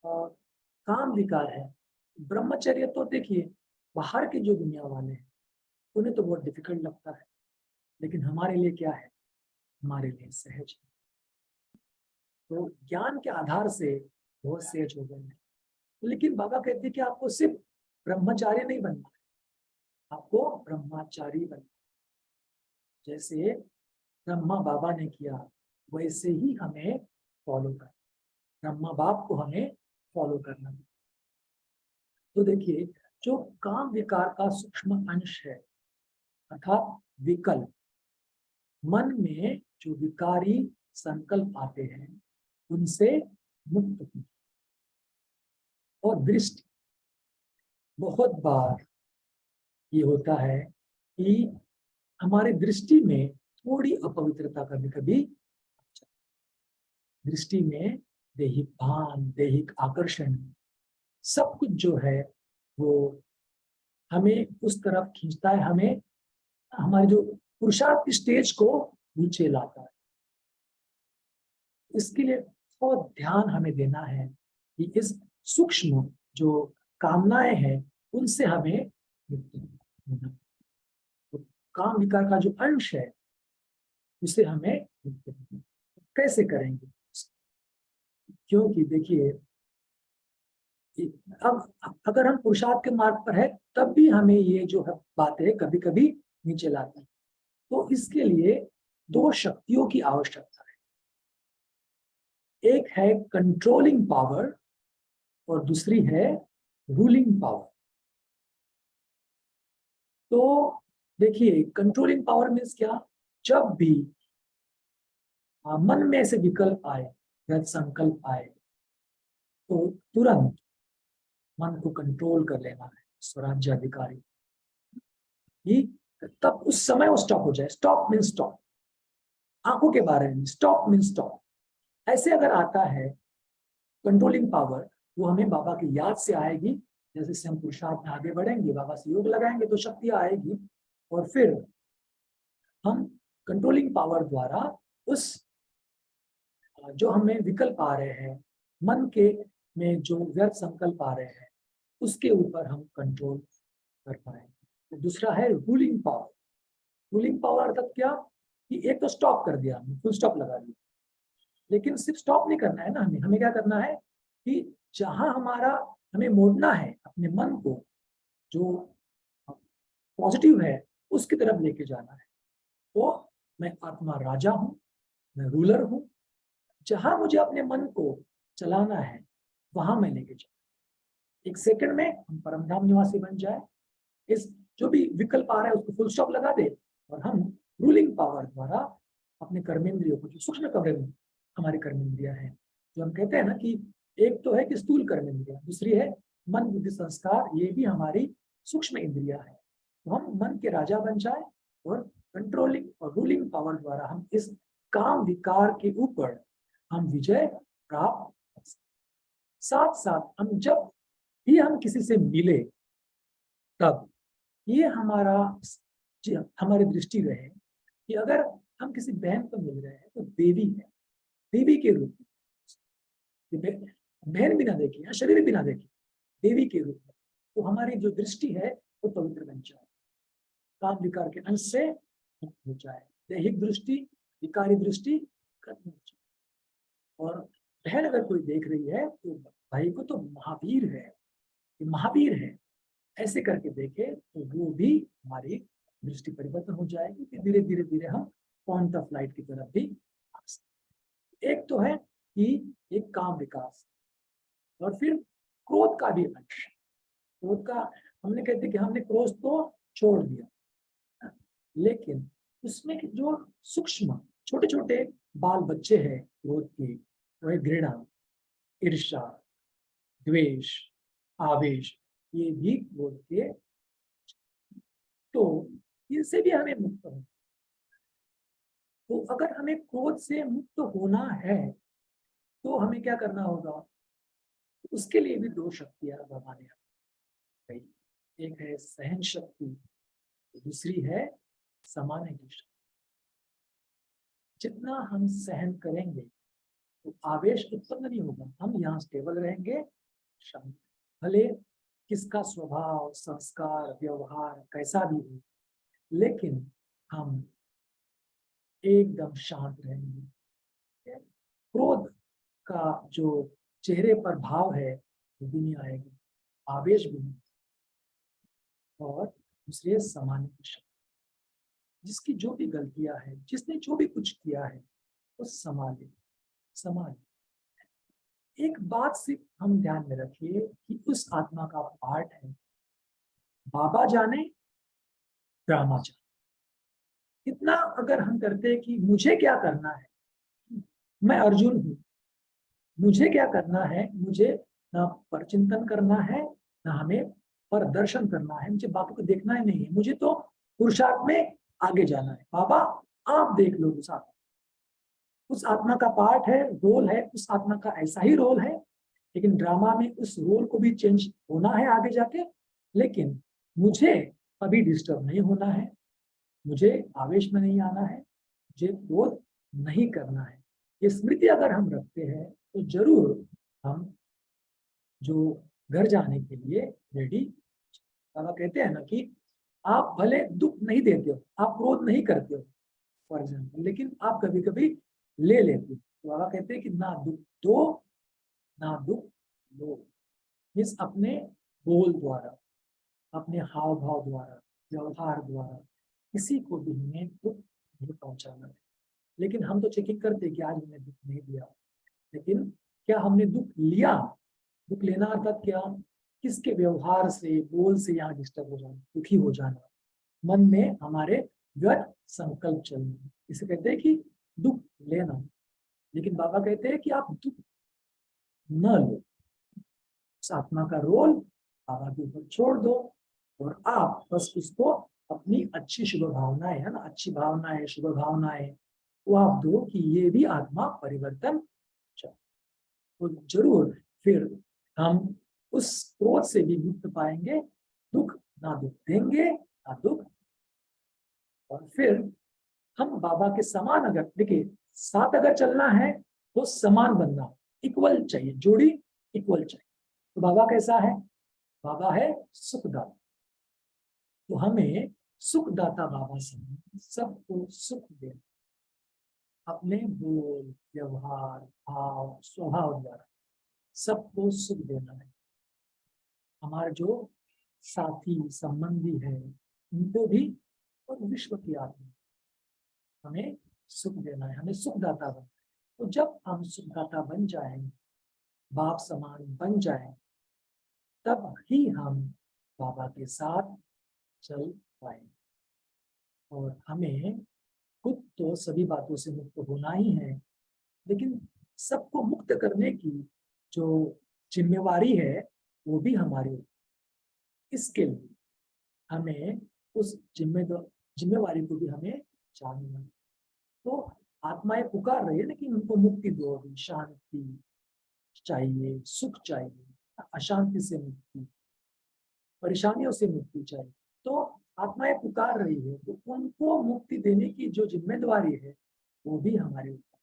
Speaker 2: काम विकार है, ब्रह्मचर्य तो देखिए बाहर के जो दुनिया वाले हैं उन्हें तो बहुत डिफिकल्ट लगता है, लेकिन हमारे लिए क्या है, हमारे लिए सहज है। तो ज्ञान के आधार से बहुत सहज हो गए हैं। लेकिन बाबा कहते हैं कि आपको सिर्फ ब्रह्मचारी नहीं बनना है, आपको ब्रह्मचारी बनना। जैसे ब्रह्मा बाबा ने किया वैसे ही हमें फॉलो करना, ब्रह्मा बाप को हमें फॉलो करना। तो देखिए जो काम विकार का सूक्ष्म अंश है अर्थात विकल्प, मन में जो विकारी संकल्प आते हैं उनसे मुक्त हो। और दृष्टि, बहुत बार ये होता है कि हमारे दृष्टि में थोड़ी अपवित्रता कभी कभी, दृष्टि में दैहिक भान, दैहिक आकर्षण, सब कुछ जो है वो हमें उस तरफ खींचता है, हमें हमारे जो पुरुषार्थ की स्टेज को नीचे लाता है। इसके लिए बहुत ध्यान हमें देना है कि इस सूक्ष्म जो कामनाएं हैं उनसे हमें मुक्त होना। तो काम विकार का जो अंश है उसे हमें मुक्त होना। कैसे करेंगे? क्योंकि देखिए अब अगर हम पुरुषार्थ के मार्ग पर है तब भी हमें ये जो बातें कभी कभी नीचे लाती है। तो इसके लिए दो शक्तियों की आवश्यकता है, एक है कंट्रोलिंग पावर और दूसरी है रूलिंग पावर। तो देखिए कंट्रोलिंग पावर मीन्स क्या, जब भी मन में ऐसे विकल्प आए, गलत संकल्प आए, तो तुरंत मन को कंट्रोल कर लेना है स्वराज्य अधिकारी, ही तब उस समय वो स्टॉप हो जाए। स्टॉप मीन्स स्टॉप, आंखों के बारे में स्टॉप मीन्स स्टॉप। ऐसे अगर आता है कंट्रोलिंग पावर, वो हमें बाबा की याद से आएगी। जैसे से हम पुरुषार्थ में आगे बढ़ेंगे, बाबा से योग लगाएंगे तो शक्तियां आएगी, और फिर हम कंट्रोलिंग पावर द्वारा उस जो हमें विकल्प आ रहे हैं, मन के में जो व्यर्थ संकल्प आ रहे हैं, उसके ऊपर हम कंट्रोल कर पाएंगे। तो दूसरा है रूलिंग पावर। रूलिंग पावर अर्थात क्या, कि एक तो स्टॉप कर दिया, फुल स्टॉप लगा दिया, लेकिन सिर्फ स्टॉप नहीं करना है ना, हमें क्या करना है कि जहां हमारा हमें मोड़ना है अपने मन को, जो पॉजिटिव है उसकी तरफ लेके जाना है। तो मैं आत्मा राजा हूँ, मैं रूलर हूँ, जहां मुझे अपने मन को चलाना है वहां मैं लेके जाऊँ। एक सेकंड में हम परमधाम निवासी बन जाए, इस जो भी विकल्प आ रहा है उसको फुल स्टॉप लगा दे, और हम रूलिंग पावर द्वारा अपने कर्मेंद्रियों को, जो सूक्ष्म कर्मेंद्रिय हमारे कर्मेंद्रिया है, जो हम कहते हैं ना कि एक तो है कि स्थूल कर्मेंद्रिया, दूसरी है मन बुद्धि संस्कार, ये भी हमारी सूक्ष्म इंद्रिया है। तो हम मन के राजा बन जाए और कंट्रोलिंग और रूलिंग पावर द्वारा हम इस काम विकार के ऊपर हम विजय प्राप्त कर सकते। साथ साथ हम जब भी हम किसी से मिले, तब ये हमारी दृष्टि रहे कि अगर हम किसी बहन को मिल रहे हैं तो देवी है, देवी के रूप में, बहन भी ना देखी या शरीर भी ना देखी, देवी के रूप में, तो हमारी जो दृष्टि है वो पवित्र बन जाए, काम विकार के अंश से मुक्त हो जाए, दैहिक दृष्टि विकारी दृष्टि खत्म हो जाए। और बहन अगर कोई देख रही है तो भाई को तो महावीर है, ये महावीर है, ऐसे करके देखे तो वो भी हमारी दृष्टि परिवर्तन हो जाएगी कि धीरे धीरे धीरे हम पॉइंट ऑफ लाइट की तरफ भी आ सकते। एक तो है कि एक काम विकास, और फिर क्रोध का भी अंश। क्रोध का हमने कहते कि हमने क्रोध तो छोड़ दिया, लेकिन उसमें जो सूक्ष्म छोटे छोटे बाल बच्चे हैं क्रोध के, वह घृणा, ईर्ष्या, द्वेष, आवेश, ये भी क्रोध के, तो इनसे भी हमें मुक्त होना। तो अगर हमें क्रोध से मुक्त होना है तो हमें क्या करना होगा, उसके लिए भी दो शक्तियां बाबा ने कही, एक है सहन शक्ति, दूसरी है सामान्य शक्ति। जितना हम सहन करेंगे तो आवेश उत्पन्न नहीं होगा, हम यहाँ स्टेबल रहेंगे, शांत, भले किसका स्वभाव संस्कार व्यवहार कैसा भी हो, लेकिन हम एकदम शांत रहेंगे। क्रोध का जो चेहरे पर भाव है वो भी नहीं आएगा, आवेश भी नहीं। और दूसरे सामान्य शक्ति, जिसकी जो भी गलतियां हैं, जिसने जो भी कुछ किया है वो संभाले। एक बात सिर्फ हम ध्यान में रखिए कि उस आत्मा का पार्ट है, बाबा जाने ड्रामा जाने। इतना अगर हम करते हैं कि मुझे क्या करना है, मैं अर्जुन हूं, मुझे क्या करना है, मुझे ना परचिंतन करना है, ना हमें पर दर्शन करना है, मुझे बाबा को देखना ही नहीं है, मुझे तो पुरुषार्थ में आगे जाना है। बाबा आप देख लो उस आत्मा का पार्ट है, रोल है, उस आत्मा का ऐसा ही रोल है, लेकिन ड्रामा में उस रोल को भी चेंज होना है आगे जाके। लेकिन मुझे अभी डिस्टर्ब नहीं होना है, मुझे आवेश में नहीं आना है, मुझे क्रोध नहीं करना है। ये स्मृति अगर हम रखते हैं तो जरूर हम जो घर जाने के लिए रेडी। बाबा कहते हैं ना कि आप भले दुख नहीं देते हो, आप क्रोध नहीं करते हो फॉर एग्जाम्पल, लेकिन आप कभी कभी ले लेते हो। तो बाबा कहते हैं कि ना दुख दो ना दुख लो। इस अपने बोल द्वारा, अपने हाव भाव द्वारा, व्यवहार द्वारा किसी को भी हमें दुख नहीं पहुंचाना है। लेकिन हम तो चेकिंग करते कि आज हमने दुख नहीं दिया, लेकिन क्या हमने दुख लिया? दुख लेना अर्थात क्या, किसके व्यवहार से बोल से यहाँ डिस्टर्ब हो जाना, दुखी हो जाना, मन में हमारे व्यर्थ संकल्प चलना। इसे कहते हैं कि दुख लेना। लेकिन बाबा कहते हैं कि आप दुख न लो, उस आत्मा का रोल बाबा के ऊपर छोड़ दो और आप बस उसको अपनी अच्छी शुभ भावनाएं है ना, अच्छी भावनाएं, शुभ भावनाएं वो आप दो कि ये भी आत्मा परिवर्तन चाहे। तो जरूर फिर हम उस क्रोध से भी मुक्त पाएंगे, दुख ना दुख देंगे ना दुख। और फिर हम बाबा के समान, अगर देखिए साथ अगर चलना है तो समान बनना, इक्वल चाहिए, जोड़ी इक्वल चाहिए। तो बाबा कैसा है? बाबा है सुखदाता। तो हमें सुखदाता बाबा से सबको सुख देना, अपने बोल, व्यवहार, भाव, स्वभाव द्वारा सबको सुख देना है। हमारे जो साथी संबंधी है उनको भी, और विश्व की आत्मा हमें सुख देना है, हमें सुखदाता बनना है। तो जब हम सुखदाता बन जाएंगे, बाप समान बन जाएंगे, तब ही हम बाबा के साथ चल पाएंगे। और हमें खुद तो सभी बातों से मुक्त होना ही है, लेकिन सबको मुक्त करने की जो जिम्मेवारी है वो भी हमारी। इसके लिए हमें उस जिम्मेवारी को भी हमें जानना। तो आत्माएं पुकार रही है ना कि उनको मुक्ति दो, अभी शांति चाहिए, सुख चाहिए, अशांति से मुक्ति, परेशानियों से मुक्ति चाहिए। तो आत्माएं पुकार रही है, तो उनको मुक्ति देने की जो जिम्मेदारी है वो भी हमारे ऊपर।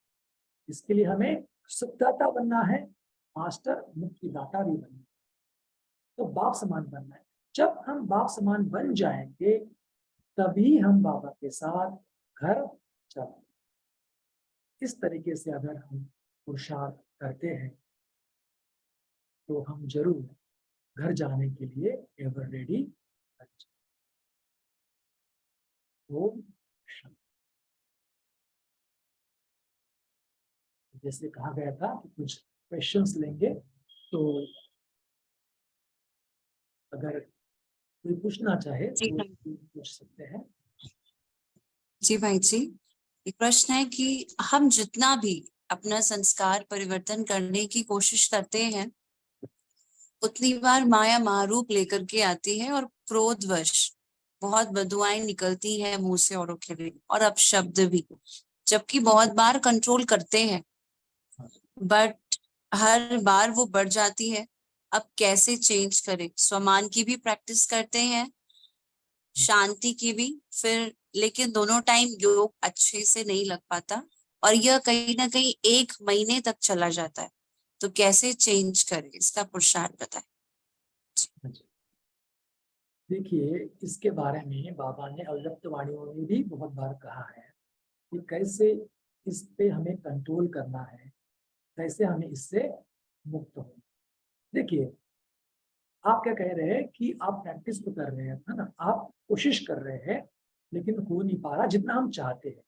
Speaker 2: इसके लिए हमें सुखदाता बनना है, मास्टर मुक्तिदाता भी बनना है। तो बाप समान बनना है। जब हम बाप समान बन जाएंगे तभी हम बाबा के साथ घर चलेंगे। इस तरीके से अगर हम पुरुषार्थ करते हैं तो हम जरूर घर जाने के लिए एवर रेडी। ओम शांति। जैसे कहा गया था कि कुछ क्वेश्चंस लेंगे, तो अगर कोई पूछना चाहे
Speaker 4: जी
Speaker 2: तो पूछ सकते हैं।
Speaker 4: जी भाई जी, एक प्रश्न है कि हम जितना भी अपना संस्कार परिवर्तन करने की कोशिश करते हैं उतनी बार माया महारूप लेकर के आती है और क्रोधवश बहुत बदुआएं निकलती हैं मुंह से औरों के लिए, और अपशब्द भी, जबकि बहुत बार कंट्रोल करते हैं बट हर बार वो बढ़ जाती है। अब कैसे चेंज करें? स्वमान की भी प्रैक्टिस करते हैं, शांति की भी, फिर लेकिन दोनों टाइम योग अच्छे से नहीं लग पाता और यह कहीं ना कहीं 1 महीने तक चला जाता है। तो कैसे चेंज करें, इसका पुरुषार्थ बताएं।
Speaker 2: देखिए, इसके बारे में बाबा ने अव्यक्त वाणियों में भी बहुत बार कहा है कि कैसे इस पे हमें कंट्रोल करना है, कैसे हमें इससे मुक्त हो। देखिए, आप क्या कह रहे हैं कि आप प्रैक्टिस तो कर रहे हैं, है ना, आप कोशिश कर रहे हैं, लेकिन हो नहीं पा रहा जितना हम चाहते हैं।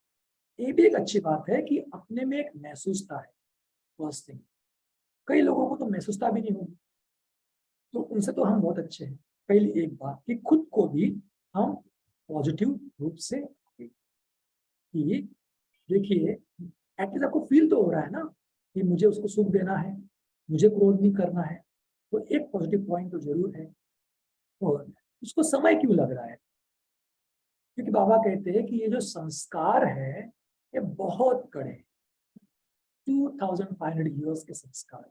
Speaker 2: ये भी एक अच्छी बात है कि अपने में एक महसूसता है। फर्स्ट थिंग, कई लोगों को तो महसूसता भी नहीं होगी, तो उनसे तो हम बहुत अच्छे हैं। पहली एक बात कि खुद को भी हम पॉजिटिव रूप से, कि देखिए एटलीस्ट आपको फील तो हो रहा है ना कि मुझे उसको सुख देना है, मुझे क्रोध नहीं करना है, तो एक पॉजिटिव पॉइंट तो जरूर है। और उसको समय क्यों लग रहा है? क्योंकि बाबा कहते हैं कि ये जो संस्कार है ये बहुत कड़े, 2500 ईयर्स के संस्कार,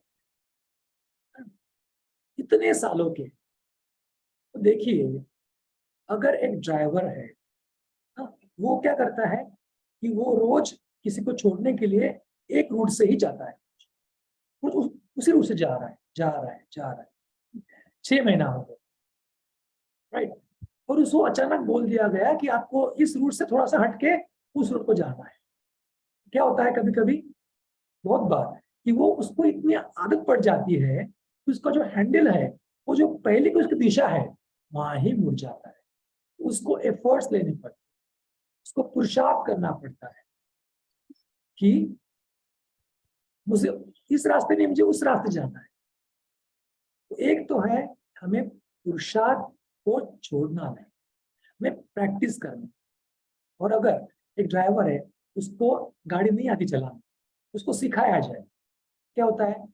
Speaker 2: इतने सालों के। तो देखिए, अगर एक ड्राइवर है वो क्या करता है कि वो रोज किसी को छोड़ने के लिए एक रूट से ही जाता है, उसी रूट से जा रहा है 6 महीना हो गया, राइट। और उसको अचानक बोल दिया गया कि आपको इस रूट से थोड़ा सा हटके उस रूट को जाना है। क्या होता है कभी कभी, बहुत बार, कि वो उसको इतनी आदत पड़ जाती है कि उसका जो हैंडल है, वो जो पहले की उसकी दिशा है वहां ही मुड़ जाता है। उसको एफर्ट्स लेने पड़ते, उसको पुरुषार्थ करना पड़ता है कि मुझे इस रास्ते नहीं, मुझे उस रास्ते जाना है। तो एक तो है हमें पुरुषार्थ को छोड़ना नहीं, में प्रैक्टिस करना। और अगर एक ड्राइवर है, उसको गाड़ी नहीं आती चलाना, उसको सिखाया जाए, क्या होता है,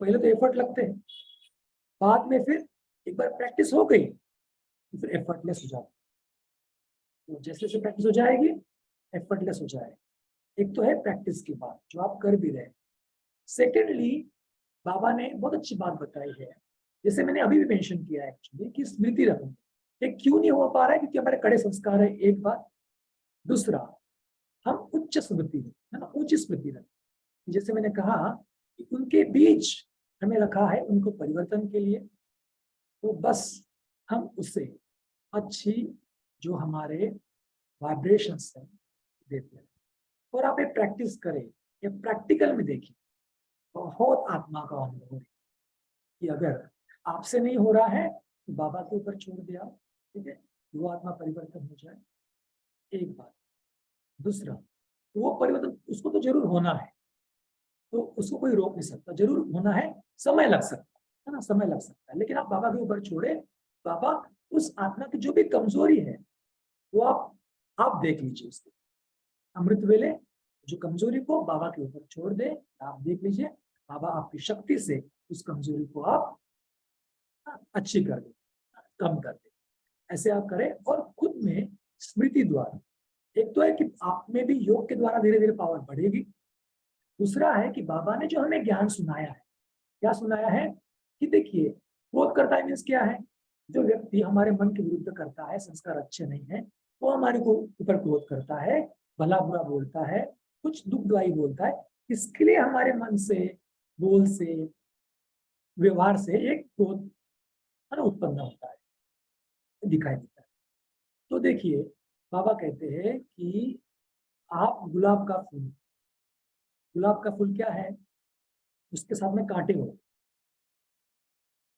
Speaker 2: पहले तो एफर्ट लगते हैं, बाद में फिर एक बार प्रैक्टिस हो गई तो फिर एफर्टलेस हो जाता है। तो जैसे जैसे प्रैक्टिस हो जाएगी एफर्टलेस हो जाएगा। एक तो है प्रैक्टिस की बात जो आप कर भी रहे। सेकेंडली, बाबा ने बहुत अच्छी बात बताई है, जैसे मैंने अभी भी मेंशन किया है एक्चुअली, कि स्मृति रखना। ये क्यों नहीं हो पा रहा है? क्योंकि हमारे कड़े संस्कार है, एक बात। दूसरा, हम उच्च स्मृति है ना, उच्च स्मृति रखें। जैसे मैंने कहा कि उनके बीच हमें रखा है उनको परिवर्तन के लिए, तो बस हम उससे अच्छी जो हमारे वाइब्रेशंस हैं देते हैं। और आप ये प्रैक्टिस करें, ये प्रैक्टिकल में देखिए, बहुत आत्मा का अनुभव है कि अगर आपसे नहीं हो रहा है तो बाबा के ऊपर छोड़ दिया, ठीक है, वो आत्मा परिवर्तन हो जाए, एक बात। दूसरा, वो परिवर्तन उसको तो जरूर होना है, तो उसको कोई रोक नहीं सकता, जरूर होना है, समय लग सकता है ना, समय लग सकता है, लेकिन आप बाबा के ऊपर छोड़े। बाबा उस आत्मा की जो भी कमजोरी है वो आप देख लीजिए, उसके अमृत वेले जो कमजोरी को बाबा के ऊपर छोड़ दे, आप देख लीजिए, बाबा आपकी शक्ति से उस कमजोरी को आप अच्छी कर दे, कम कर दे। ऐसे आप करें और खुद में स्मृति द्वारा, एक तो है कि आप में भी योग के द्वारा धीरे धीरे पावर बढ़ेगी। दूसरा है कि बाबा ने जो हमें ज्ञान सुनाया है, क्या सुनाया है कि देखिए, क्रोध करता है मीन्स क्या है, जो व्यक्ति हमारे मन के विरुद्ध करता है, संस्कार अच्छे नहीं है, वो हमारे को ऊपर क्रोध करता है, भला बुरा बोलता है, कुछ दुखदाई बोलता है। इसके लिए हमारे मन से, बोल से, व्यवहार से एक क्रोध उत्पन्न होता है, दिखाई देता है। तो देखिए, बाबा कहते हैं कि आप गुलाब का फूल क्या है, उसके साथ में कांटे हो,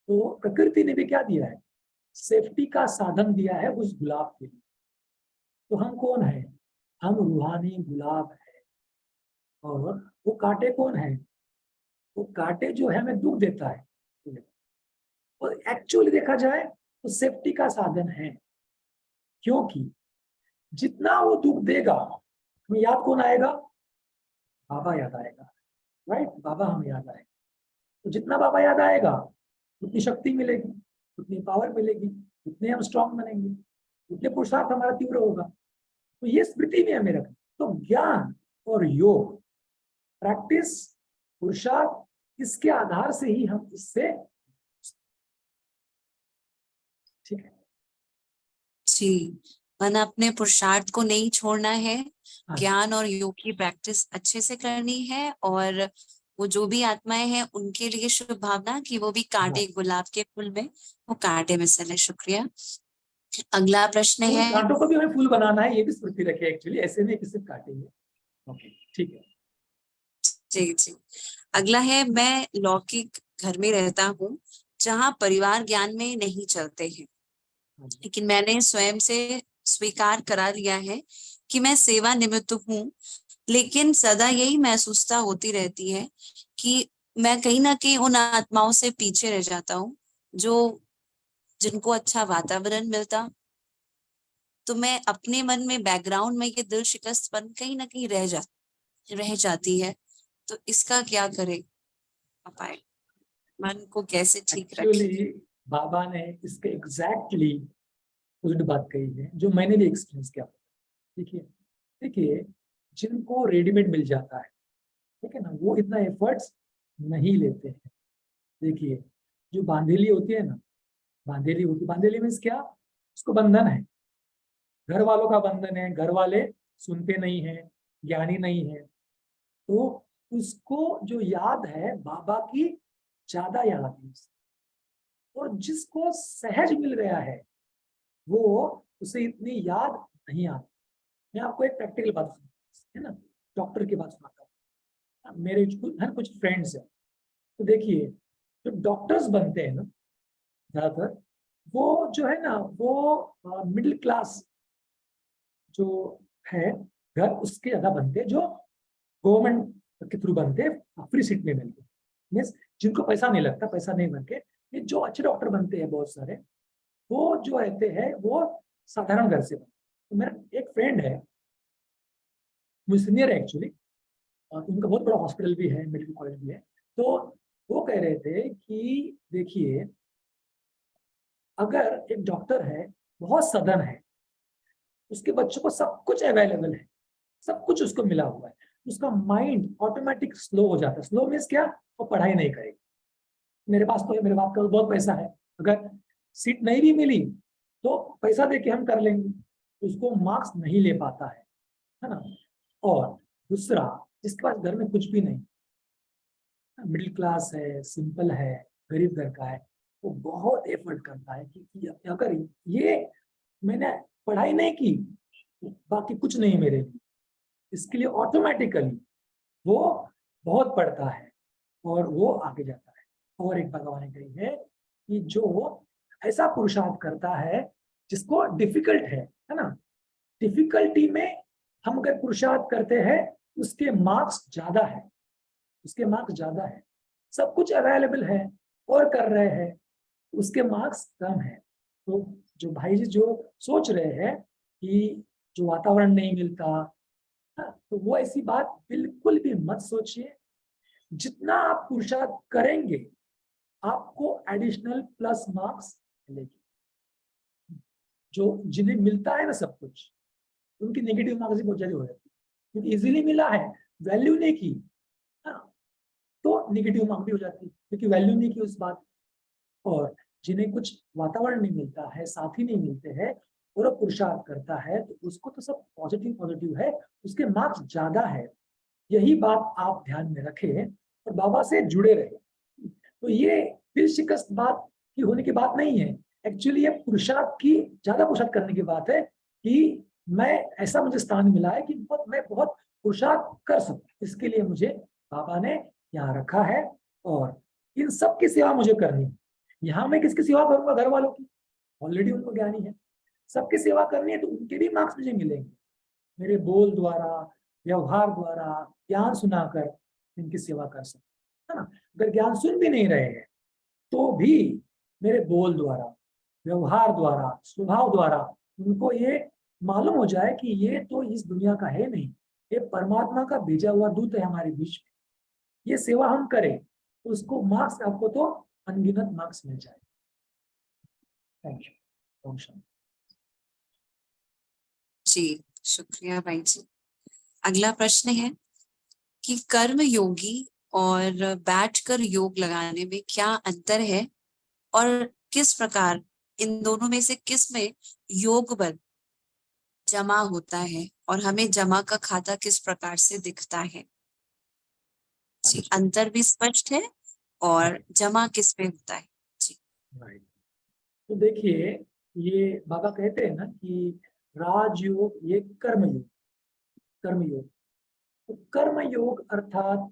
Speaker 2: तो प्रकृति ने भी क्या दिया है, सेफ्टी का साधन दिया है उस गुलाब के लिए। तो हम कौन है, हम रूहानी गुलाब है। और वो कांटे कौन है, वो कांटे जो है हमें दुख देता है, और एक्चुअली देखा जाए तो सेफ्टी का साधन है, क्योंकि जितना वो दुख देगा हमें याद कौन आएगा, बाबा याद आएगा, राइट, बाबा हमें याद आएगा। तो जितना बाबा याद आएगा उतनी शक्ति मिलेगी, उतनी पावर मिलेगी, उतने हम स्ट्रांग बनेंगे, उतने पुरुषार्थ हमारा तीव्र होगा। तो ये स्मृति में हमें रखना। तो ज्ञान और योग, प्रैक्टिस, पुरुषार्थ, इसके आधार से ही हम इससे, ठीक है
Speaker 4: जी, मन अपने पुरुषार्थ को नहीं छोड़ना है,
Speaker 2: हाँ।
Speaker 4: ज्ञान और योग की प्रैक्टिस अच्छे से करनी है, और वो जो भी आत्माएं हैं उनके लिए शुभ भावना कि वो भी कांटे, गुलाब के फूल में वो कांटे में चले। शुक्रिया। अगला प्रश्न
Speaker 2: उन
Speaker 4: है,
Speaker 2: कांटों को भी हमें फूल बनाना है, ये भी स्मृति रखे एक्चुअली, ऐसे नहीं कि सिर्फ काटेंगे। ओके, ठीक है।
Speaker 4: जी जी, अगला है, मैं लौकिक घर में रहता हूँ जहाँ परिवार ज्ञान में नहीं चलते हैं, लेकिन मैंने स्वयं से स्वीकार करा लिया है कि मैं सेवा निमित्त हूँ, लेकिन सदा यही महसूसता होती रहती है कि मैं कहीं ना कहीं उन आत्माओं से पीछे रह जाता हूँ जो जिनको अच्छा वातावरण मिलता, तो मैं अपने मन में बैकग्राउंड में ये दिल शिकस्तपन कहीं ना कहीं रह जाती है। तो इसका क्या करे पाए, मन को कैसे ठीक रखे?
Speaker 2: एक्चुअली बाबा ने इसके एग्जैक्टली उल्टी बात कही है जो मैंने भी एक्सपीरियंस किया। देखिए देखिए, जिनको रेडीमेड मिल जाता है, ठीक है ना, वो इतना एफर्ट्स नहीं लेते हैं। देखिए, जो बांधेली होती है ना, बांधेली मीन्स क्या, उसको बंधन है, घर वालों का बंधन है, घर वाले सुनते नहीं है, ज्ञानी नहीं है, तो उसको जो याद है बाबा की ज्यादा याद आती है। और जिसको सहज मिल गया है वो उसे इतनी याद नहीं आती। मैं आपको एक प्रैक्टिकल बात है ना, डॉक्टर की बात सुनाता हूँ। मेरे कुछ फ्रेंड्स हैं, तो देखिए, जो डॉक्टर्स बनते हैं ना, ज्यादातर वो जो है ना, वो मिडिल क्लास जो है घर, उसके ज्यादा बनते हैं, जो गवर्नमेंट के थ्रू बनते हैं, फ्री सीट में मिलते हैं, मीन्स जिनको पैसा नहीं लगता, पैसा नहीं बन के। ये जो अच्छे डॉक्टर बनते हैं बहुत सारे, वो जो रहते हैं वो साधारण घर से बना। तो मेरा एक फ्रेंड है, मुझे सीनियर है एक्चुअली, उनका बहुत बड़ा हॉस्पिटल भी है, मेडिकल कॉलेज भी है। तो वो कह रहे थे कि देखिए, अगर एक डॉक्टर है, बहुत सधन है, उसके बच्चों को सब कुछ अवेलेबल है, सब कुछ उसको मिला हुआ है, उसका माइंड ऑटोमेटिक स्लो हो जाता है। स्लो मीन्स क्या? वो पढ़ाई नहीं करेगी। मेरे पास तो है, मेरे बाप का बहुत पैसा है, अगर सीट नहीं भी मिली तो पैसा देके हम कर लेंगे, उसको मार्क्स नहीं ले पाता है ना। और दूसरा, जिसके पास घर में कुछ भी नहीं, मिडिल क्लास है, सिंपल है, गरीब घर का है, वो बहुत एफर्ट करता है कि अगर ये मैंने पढ़ाई नहीं की, बाकी कुछ नहीं मेरे लिए, इसके लिए ऑटोमेटिकली वो बहुत पढ़ता है और वो आगे जाता है। और एक भगवान ने कही है कि जो ऐसा पुरुषार्थ करता है जिसको डिफिकल्ट है ना, डिफिकल्टी में हम अगर पुरुषार्थ करते हैं, उसके मार्क्स ज्यादा है, उसके मार्क्स ज्यादा है, सब कुछ अवेलेबल है और कर रहे हैं, उसके मार्क्स कम है। तो जो भाई जी जो सोच रहे हैं कि जो वातावरण नहीं मिलता, तो वो ऐसी बात बिल्कुल भी मत सोचिए। जितना आप पुरुषार्थ करेंगे, आपको एडिशनल प्लस मार्क्स मिलेगी। जो जिन्हें मिलता है ना सब कुछ, उनकी नेगेटिव मार्क्स बहुत ज्यादा हो जाती है, क्योंकि इजीली मिला है, वैल्यू नहीं की, तो नेगेटिव मार्क्स भी हो जाती है, क्योंकि वैल्यू नहीं की उस बात। और जिन्हें कुछ वातावरण नहीं मिलता है, साथी नहीं मिलते हैं, और वो पुरुषार्थ करता है, तो उसको तो सब पॉजिटिव पॉजिटिव है, उसके मार्क्स ज्यादा है। यही बात आप ध्यान में रखें और बाबा से जुड़े रहे। तो ये दिल शिकस्त बात की होने की बात नहीं है, एक्चुअली ये पुरुषार्थ की, ज्यादा पुरुषार्थ करने की बात है कि मैं ऐसा, मुझे स्थान मिला है कि मैं बहुत पुरुषार्थ कर सकूं, इसके लिए मुझे बाबा ने यहाँ रखा है और इन सब की सेवा मुझे करनी है। यहाँ मैं किसकी सेवा करूंगा? घर वालों की, ऑलरेडी उनको ज्ञानी है, सबकी सेवा करनी है, तो उनके भी मार्क्स मुझे मिलेंगे, मेरे बोल द्वारा, व्यवहार द्वारा, ज्ञान सुनाकर इनकी सेवा कर सकते है ना। अगर ज्ञान सुन भी नहीं रहे हैं तो भी मेरे बोल द्वारा, व्यवहार द्वारा, स्वभाव द्वारा उनको ये मालूम हो जाए कि ये तो इस दुनिया का है नहीं, ये परमात्मा का भेजा हुआ दूत है हमारे बीच में, ये सेवा हम करें तो उसको मार्क्स, आपको तो अनगिनत मार्क्स मिल जाए। Thank you.
Speaker 4: जी शुक्रिया भाई जी। अगला प्रश्न है कि कर्म योगी और बैठकर योग लगाने में क्या अंतर है, और किस प्रकार इन दोनों में से किस में योग बल जमा होता है, और हमें जमा का खाता किस प्रकार से दिखता है? जी, अंतर भी स्पष्ट है और जमा किस पे होता है? जी
Speaker 2: राइट। तो देखिए, ये बाबा कहते हैं ना कि राजयोग, ये कर्मयोग, कर्मयोग। तो कर्म योग अर्थात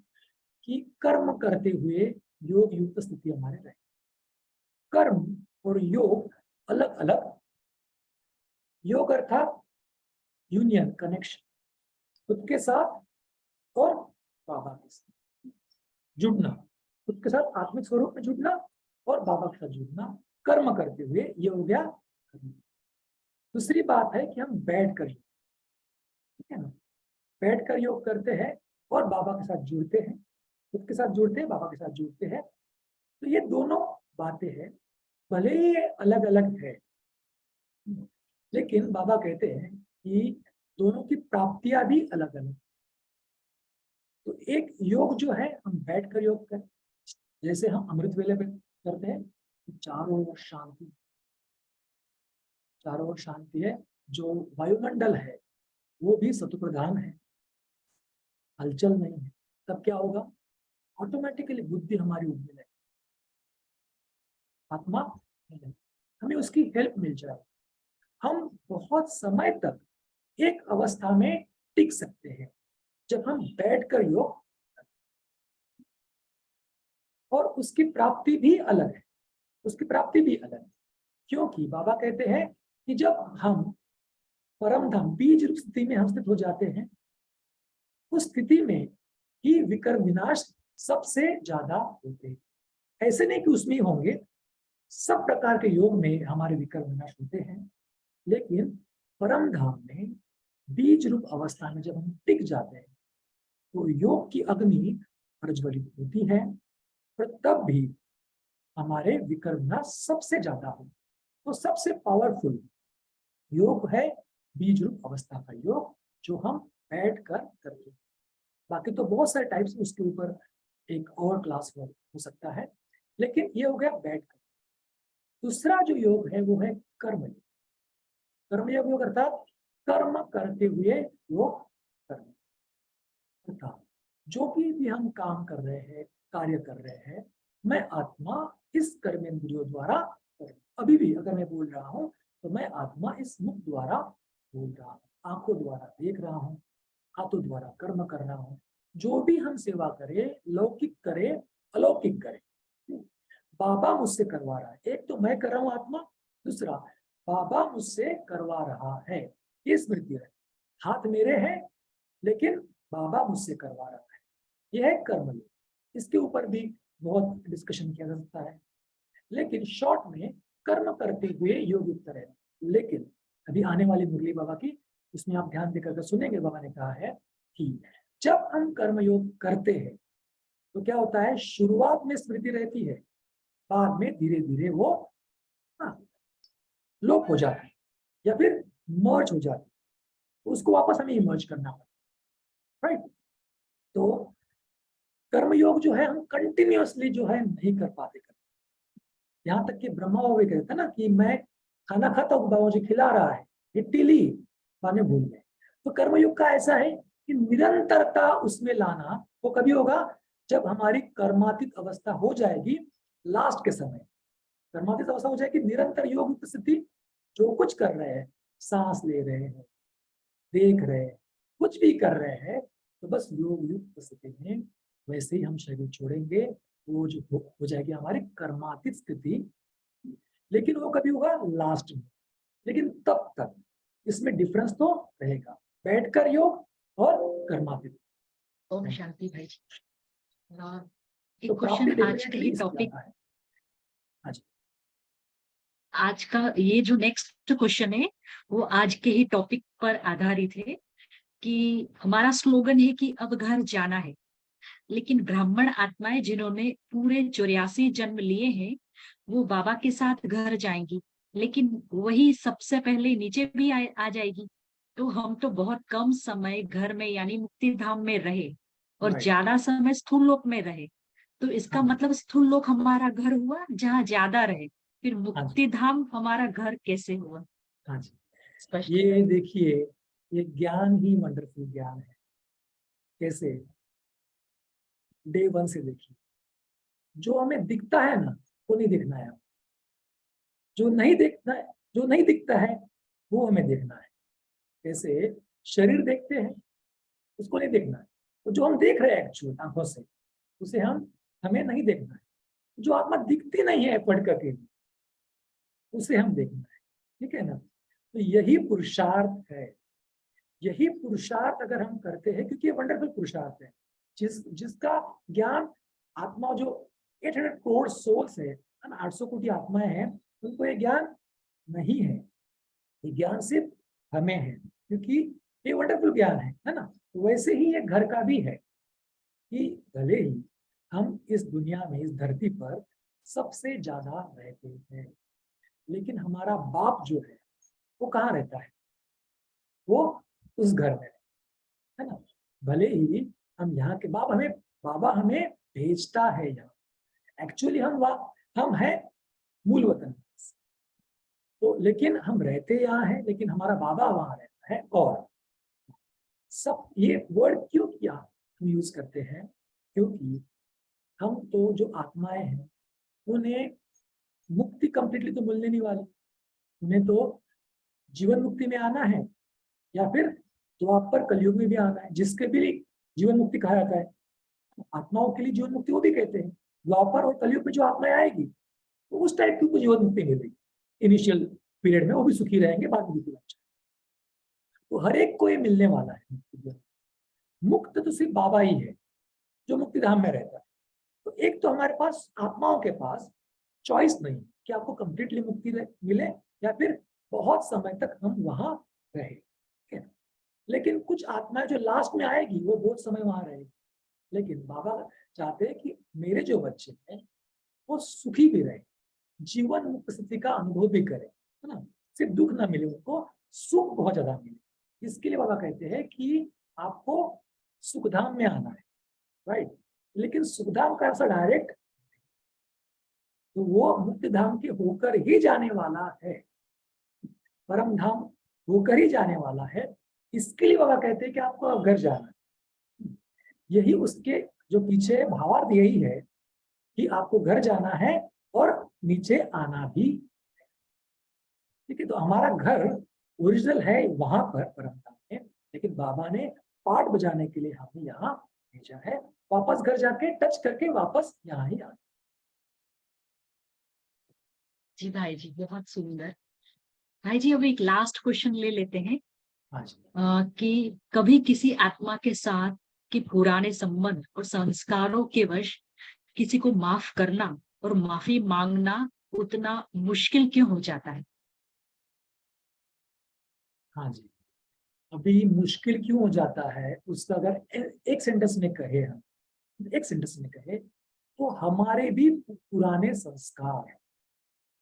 Speaker 2: कि कर्म करते हुए योग युक्त स्थिति हमारे रहे। कर्म और योग अलग अलग। योग अर्थात यूनियन, कनेक्शन, खुद के साथ और बाबा के साथ जुड़ना, खुद के साथ आत्मिक स्वरूप में जुड़ना और बाबा के साथ जुड़ना, कर्म करते हुए, ये हो गया। दूसरी बात है कि हम बैठ कर, ठीक है ना, बैठ कर योग करते हैं और बाबा के साथ जुड़ते हैं, खुद के साथ जुड़ते हैं, बाबा के साथ जुड़ते हैं। तो ये दोनों बातें हैं, भले ही अलग अलग है, लेकिन बाबा कहते हैं कि दोनों की प्राप्तियां भी अलग अलग। तो एक योग जो है, हम बैठकर योग करें, जैसे हम अमृत वेले में करते हैं, तो चारों ओर शांति, चारों ओर शांति है, जो वायुमंडल है वो भी सत्व प्रधान है, हलचल नहीं है। तब क्या होगा? ऑटोमेटिकली बुद्धि हमारी उठने लगेगी, आत्मा हमें उसकी हेल्प मिल जाए, हम बहुत समय तक एक अवस्था में टिक सकते हैं जब हम बैठकर योग, और उसकी प्राप्ति भी अलग है, उसकी प्राप्ति भी अलग है। क्योंकि बाबा कहते हैं कि जब हम परम धाम, बीज रूप स्थिति में हम स्थित हो जाते हैं, उस स्थिति में ही विकर्म विनाश सबसे ज्यादा होते हैं। ऐसे नहीं कि उसमें होंगे, सब प्रकार के योग में हमारे विकर्म विनाश होते हैं। लेकिन परम धाम में बीज रूप अवस्था में जब हम टिक जाते हैं तो योग की अग्नि प्रज्वलित होती है, पर तब भी हमारे विकर्मणा सबसे ज्यादा हो। तो सबसे पावरफुल योग है बीज रूप अवस्था का योग, जो हम बैठ कर करते हैं। बाकी तो बहुत सारे टाइप्स, उसके ऊपर एक और क्लास हो सकता है, लेकिन ये हो गया बैठ कर। दूसरा जो योग है वो है कर्म योग। कर्मयोग योग अर्थात कर्म करते हुए योग करना, अर्थात जो भी हम काम कर रहे हैं, कार्य कर रहे हैं, मैं आत्मा इस कर्मेंद्रियों द्वारा कर, अभी भी अगर मैं बोल रहा हूँ तो मैं आत्मा इस मुख द्वारा बोल रहा हूँ, आंखों द्वारा देख रहा हूँ, हाथों द्वारा कर्म कर रहा हूँ। जो भी हम सेवा करे, लौकिक करे, अलौकिक करे, बाबा मुझसे करवा रहा है। एक तो मैं कर रहा हूँ आत्मा, दूसरा बाबा मुझसे करवा रहा है। ये स्मृति है, हाथ मेरे हैं लेकिन बाबा मुझसे करवा रहा है। यह है कर्म योग। इसके ऊपर भी बहुत डिस्कशन किया जा सकता है, लेकिन शॉर्ट में कर्म करते हुए योग उत्तर है। लेकिन अभी आने वाली मुरली बाबा की, उसमें आप ध्यान देकर सुनेंगे, बाबा ने कहा है कि जब हम कर्म योग करते हैं तो क्या होता है, शुरुआत में स्मृति रहती है, बाद में धीरे धीरे वो लोप हो जाती है या फिर मर्ज हो जाती है, उसको वापस हमें इमर्ज करना पड़ता है, राइट। तो कर्मयोग जो है हम कंटिन्यूअसली जो है नहीं कर पाते। यहाँ तक कि ब्रह्मा बाबा भी कहते हैं ना कि मैं खाना खाता हूँ, बाबा मुझे खिला रहा है, लिट्टी ली, पाने भूल गए। तो कर्मयोग का ऐसा है कि निरंतरता उसमें लाना वो कभी होगा जब हमारी कर्मातीत अवस्था हो जाएगी। लास्ट के समय कर्मातीत अवस्था हो जाएगी, निरंतर योग युक्त स्थिति, जो कुछ कर रहे हैं, सांस ले रहे हैं, देख रहे हैं, कुछ भी कर रहे हैं, तो बस योग युक्त स्थिति में वैसे ही हम शरीर छोड़ेंगे, वो जो हो जाएगी हमारी कर्मातीत स्थिति। लेकिन वो कभी होगा लास्ट में, लेकिन तब तक इसमें डिफरेंस तो रहेगा, बैठकर योग और कर्मातीत।
Speaker 3: ओम शांति भाई जी।
Speaker 2: तो
Speaker 3: एक क्वेश्चन आज के ही टॉपिक, आज का ये जो नेक्स्ट क्वेश्चन है वो आज के ही टॉपिक पर आधारित है कि हमारा स्लोगन है कि अब घर जाना है, लेकिन ब्राह्मण आत्माएं जिन्होंने पूरे 84 जन्म लिए हैं वो बाबा के साथ घर जाएंगी, लेकिन वही सबसे पहले नीचे भी आ जाएगी। तो हम तो बहुत कम समय घर में यानी मुक्ति धाम में रहे और ज्यादा समय स्थूल लोक में रहे, तो इसका मतलब स्थूल लोक हमारा घर हुआ जहाँ ज्यादा रहे, फिर मुक्ति धाम हमारा घर कैसे हुआ?
Speaker 2: हाँ जी, ये देखिए, ये ज्ञान ही वंडरफुल ज्ञान है। कैसे? डे वन से देखिए, जो हमें दिखता है ना वो नहीं देखना है, जो नहीं देखना है, जो नहीं दिखता है वो हमें देखना है। कैसे? शरीर देखते हैं, उसको नहीं देखना है, तो जो हम देख रहे हैं एक्चुअल आंखों से, उसे हमें नहीं देखना है। जो आत्मा दिखती नहीं है एफर्ट करके, उसे हम देखना है, ठीक है ना। तो यही पुरुषार्थ है, यही पुरुषार्थ अगर हम करते हैं, क्योंकि ये वंडरफुल पुरुषार्थ है, जिसका ज्ञान आत्मा जो 800 करोड़ सोल्स है, 800 कोटि आत्माएं हैं, उनको ये ज्ञान नहीं है। ये ज्ञान सिर्फ हमें है, क्योंकि ये वंडरफुल ज्ञान है ना। वैसे ही ये घर का भी है कि भले ही हम इस दुनिया में, इस धरती पर सबसे ज्यादा रहते हैं, लेकिन हमारा बाप जो है वो कहाँ रहता है? वो उस घर में है ना। भले ही हम यहाँ के बाबा हमें भेजता है यहाँ, एक्चुअली हम हैं मूल वतन, तो लेकिन हम रहते यहाँ हैं, लेकिन हमारा बाबा वहां रहता है। और सब ये वर्ड क्यों किया हम यूज करते हैं? क्योंकि हम तो जो आत्माएं हैं उन्हें मुक्ति कंप्लीटली तो मिलने नहीं वाली, उन्हें तो जीवन मुक्ति में आना है या फिर द्वापर कलयुग में भी आना है, जिसके भी जीवन मुक्ति कहा जाता है। आत्माओं के लिए जीवन मुक्ति वो भी कहते हैं। द्वापर और कलयुग में जो आत्माएं आएगी तो उस टाइप की जीवन मुक्ति मिलेगी, इनिशियल पीरियड में वो भी सुखी रहेंगे, बाद में भी तो हर एक को ये मिलने वाला है। मुक्त तो सिर्फ बाबा ही है जो मुक्ति धाम में रहता है। तो एक तो हमारे पास आत्माओं के पास चॉइस नहीं कि आपको कंप्लीटली मुक्ति मिले या फिर बहुत बहुत समय तक हम वहां रहे, ठीक है। लेकिन कुछ आत्माएं जो लास्ट में आएगी वो बहुत समय वहां रहेगी। लेकिन बाबा चाहते हैं कि मेरे जो बच्चे हैं वो सुखी भी रहे, जीवन मुक्त स्थिति का अनुभव भी करें, है ना, सिर्फ दुख ना मिले उनको, सुख बहुत ज्यादा मिले। इसके लिए बाबा कहते हैं कि आपको सुखधाम में आना है, राइट। लेकिन सुखधाम का ऐसा डायरेक्ट, तो वो मुक्ति धाम के होकर ही जाने वाला है, परम धाम होकर ही जाने वाला है। इसके लिए बाबा कहते हैं कि आपको अब घर जाना है। यही उसके जो पीछे भावार्थ यही है कि आपको घर जाना है और नीचे आना भी, ठीक है। तो हमारा घर ओरिजिनल है वहां पर परम धाम में, लेकिन बाबा ने पार्ट बजाने के लिए हमें यहाँ भेजा है, वापस घर जाके टच करके वापस यहाँ ही आना।
Speaker 3: जी भाई जी, बहुत सुंदर। भाई जी, अब एक लास्ट क्वेश्चन ले लेते हैं
Speaker 2: हाँ जी।
Speaker 3: कि कभी किसी आत्मा के साथ के पुराने संबंध और संस्कारों के वश किसी को माफ करना और माफी मांगना उतना मुश्किल क्यों हो जाता है?
Speaker 2: हाँ जी, अभी मुश्किल क्यों हो जाता है उसका अगर एक सेंटेंस में कहे, हम एक सेंटेंस में कहे तो हमारे भी पुराने संस्कार,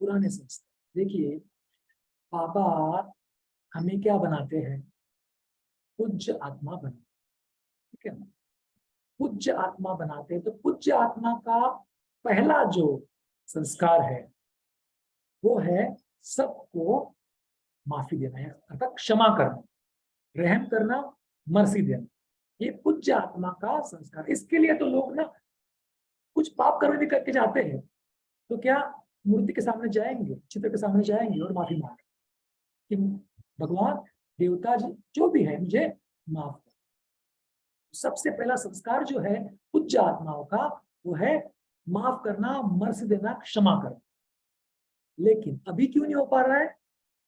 Speaker 2: पुराने संस्कार। देखिए बाबा हमें क्या बनाते हैं, पूज्य आत्मा बनाते, ठीक है। पूज्य आत्मा बनाते हैं, तो पूज्य आत्मा का पहला जो संस्कार है वो है सबको माफी देना है, अर्थात क्षमा करना, रहम करना, मर्सी देना। ये पूज्य आत्मा का संस्कार। इसके लिए तो लोग ना कुछ पाप कर्म भी करके जाते हैं, तो क्या मूर्ति के सामने जाएंगे, चित्र के सामने जाएंगे और माफी मांगे कि भगवान देवता जी जो भी है मुझे माफ कर। सबसे पहला संस्कार जो है पूज्य आत्माओं का वो है माफ करना, मर्सी देना, क्षमा करना। लेकिन अभी क्यों नहीं हो पा रहा है?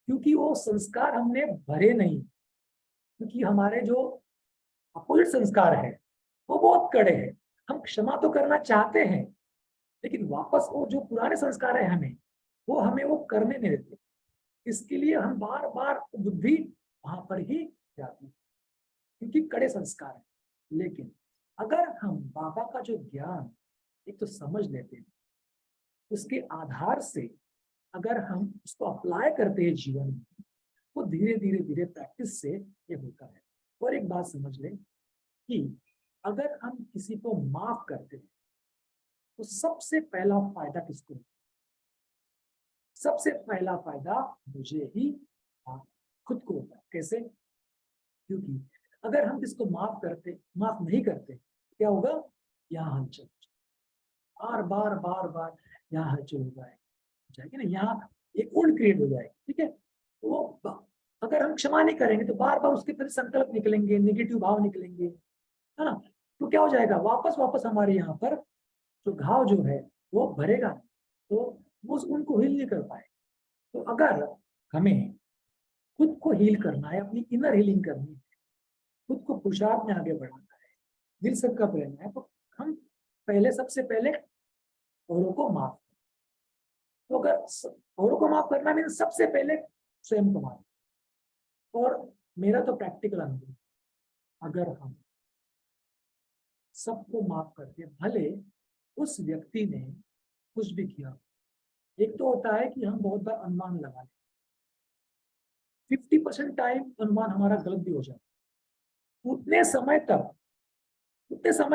Speaker 2: क्योंकि वो संस्कार हमने भरे नहीं, क्योंकि हमारे जो अपोजिट संस्कार है वो बहुत कड़े हैं। हम क्षमा तो करना चाहते हैं, लेकिन वापस वो जो पुराने संस्कार है हमें वो करने नहीं देते। इसके लिए हम बार बार बुद्धि वहां पर ही जाती है, क्योंकि कड़े संस्कार है। लेकिन अगर हम बाबा का जो ज्ञान एक तो समझ लेते हैं, उसके आधार से अगर हम उसको अप्लाई करते हैं जीवन में, वो धीरे धीरे धीरे प्रैक्टिस से ये होता है। और एक बात समझ लें कि अगर हम किसी को माफ करते हैं तो सबसे पहला फायदा किसको? सबसे पहला फायदा मुझे ही, खुद को होता है। कैसे? क्योंकि अगर हम किसको माफ नहीं करते, क्या होगा? यहाँ हलचल, बार बार बार बार यहाँ हलचल हो जाएगी ना, यहाँ एक उड़ क्रिएट हो जाएगी, ठीक है। तो अगर हम क्षमा नहीं करेंगे तो बार बार उसके प्रति संकल्प निकलेंगे, नेगेटिव भाव निकलेंगे, है ना। तो क्या हो जाएगा, वापस हमारे यहाँ पर जो घाव जो है वो भरेगा, तो वो उनको हील नहीं कर पाए। तो अगर हमें खुद को हील करना है, अपनी इनर हीलिंग करनी है, खुद को पुरुषार्थ में आगे बढ़ाना है, दिल सबका रहना है, तो हम सबसे पहले औरों को माफ। तो अगर औरों को माफ करना मीन सबसे पहले स्वयं को माफ। और मेरा तो प्रैक्टिकल अनुभव, अगर हम सबको माफ करते, भले उस व्यक्ति ने कुछ भी किया, एक तो होता है कि हम बहुत बार अनुमान लगा लें, 50% टाइम अनुमान हमारा गलत भी हो जाता है। उतने समय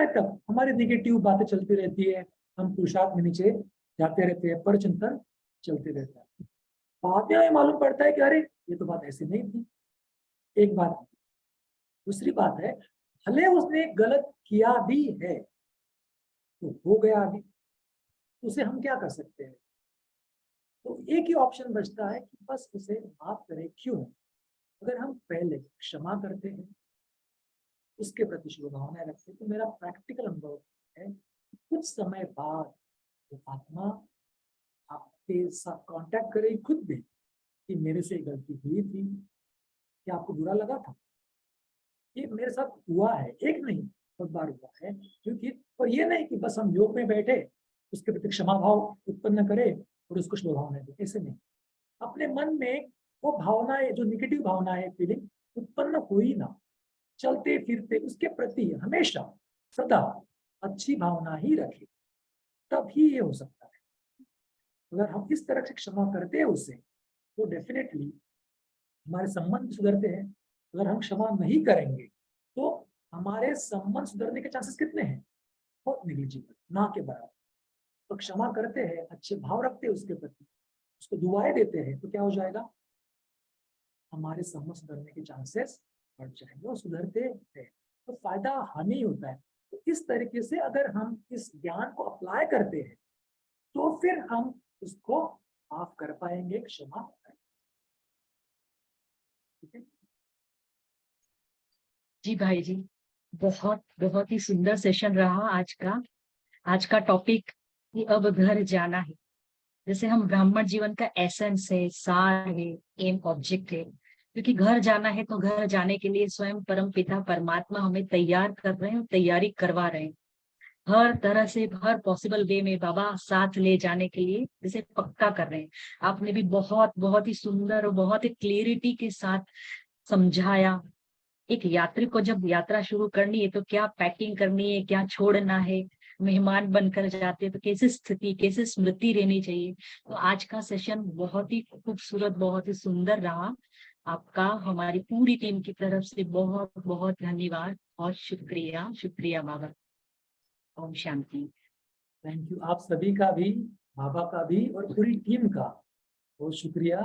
Speaker 2: तक हमारी नेगेटिव बातें चलती रहती है, हम पुरुषार्थ में नीचे जाते रहते हैं, पर चिंतन चलते रहता है। बाद में हमें मालूम पड़ता है कि अरे ये तो बात ऐसी नहीं थी। एक बात। दूसरी बात है, भले उसने गलत किया भी है तो हो गया अभी, उसे हम क्या कर सकते हैं? तो एक ही ऑप्शन बचता है कि बस उसे माफ करें। क्यों? अगर हम पहले क्षमा करते हैं, उसके प्रति शुभभावनाएं रखते हैं, तो मेरा प्रैक्टिकल अनुभव है कुछ समय बाद वो आत्मा आपके साथ कांटेक्ट करेगी खुद भी कि मेरे से गलती हुई थी, क्या आपको बुरा लगा था? ये मेरे साथ हुआ है, एक नहीं बहुत बार हुआ है। क्योंकि और ये नहीं कि बस हम योग में बैठे उसके प्रति क्षमा भाव उत्पन्न करें और उसको शुभभावनाएं दें, ऐसे नहीं। अपने मन में वो भावनाएं, जो नेगेटिव भावनाएं, फीलिंग उत्पन्न हुई ना, चलते फिरते उसके प्रति हमेशा सदा अच्छी भावना ही रखें, तभी ये हो सकता है। अगर हम इस तरह से क्षमा करते हैं उसे, तो डेफिनेटली हमारे संबंध सुधरते हैं। अगर हम क्षमा नहीं करेंगे तो हमारे संबंध सुधरने के चांसेस कितने हैं? बहुत नेग्लिजिबल, ना के बराबर। तो क्षमा करते हैं, अच्छे भाव रखते हैं उसके प्रति, उसको दुआएं देते हैं, तो क्या हो जाएगा? हमारे संबंध सुधरने के चांसेस बढ़ जाएंगे और सुधरते हैं, तो फायदा हानि होता है। तो इस तरीके से अगर हम इस ज्ञान को अप्लाई करते हैं तो फिर हम उसको माफ कर पाएंगे, क्षमा करेंगे। ठीक है
Speaker 3: जी भाई जी, बहुत बहुत ही सुंदर सेशन रहा आज का। आज का टॉपिक कि अब घर जाना है। जैसे हम ब्राह्मण जीवन का एसेंस है, सार है, एम, ऑब्जेक्ट है। क्योंकि घर जाना है तो घर जाने के लिए स्वयं परम पिता परमात्मा हमें तैयार कर रहे हैं और तैयारी करवा रहे हैं। हर तरह से, हर पॉसिबल वे में बाबा साथ ले जाने के लिए जैसे पक्का कर रहे हैं। आपने भी बहुत बहुत ही सुंदर और बहुत ही क्लियरिटी के साथ समझाया। एक यात्री को जब यात्रा शुरू करनी है तो क्या पैकिंग करनी है, क्या छोड़ना है, मेहमान बनकर जाते हैं तो कैसे स्थिति, कैसे स्मृति रहनी चाहिए। तो आज का सेशन बहुत ही खूबसूरत, बहुत ही सुंदर रहा। आपका हमारी पूरी टीम की तरफ से बहुत बहुत धन्यवाद और शुक्रिया। शुक्रिया बाबा। ओम शांति।
Speaker 2: Thank you. आप सभी का भी, बाबा का भी और पूरी टीम का बहुत शुक्रिया।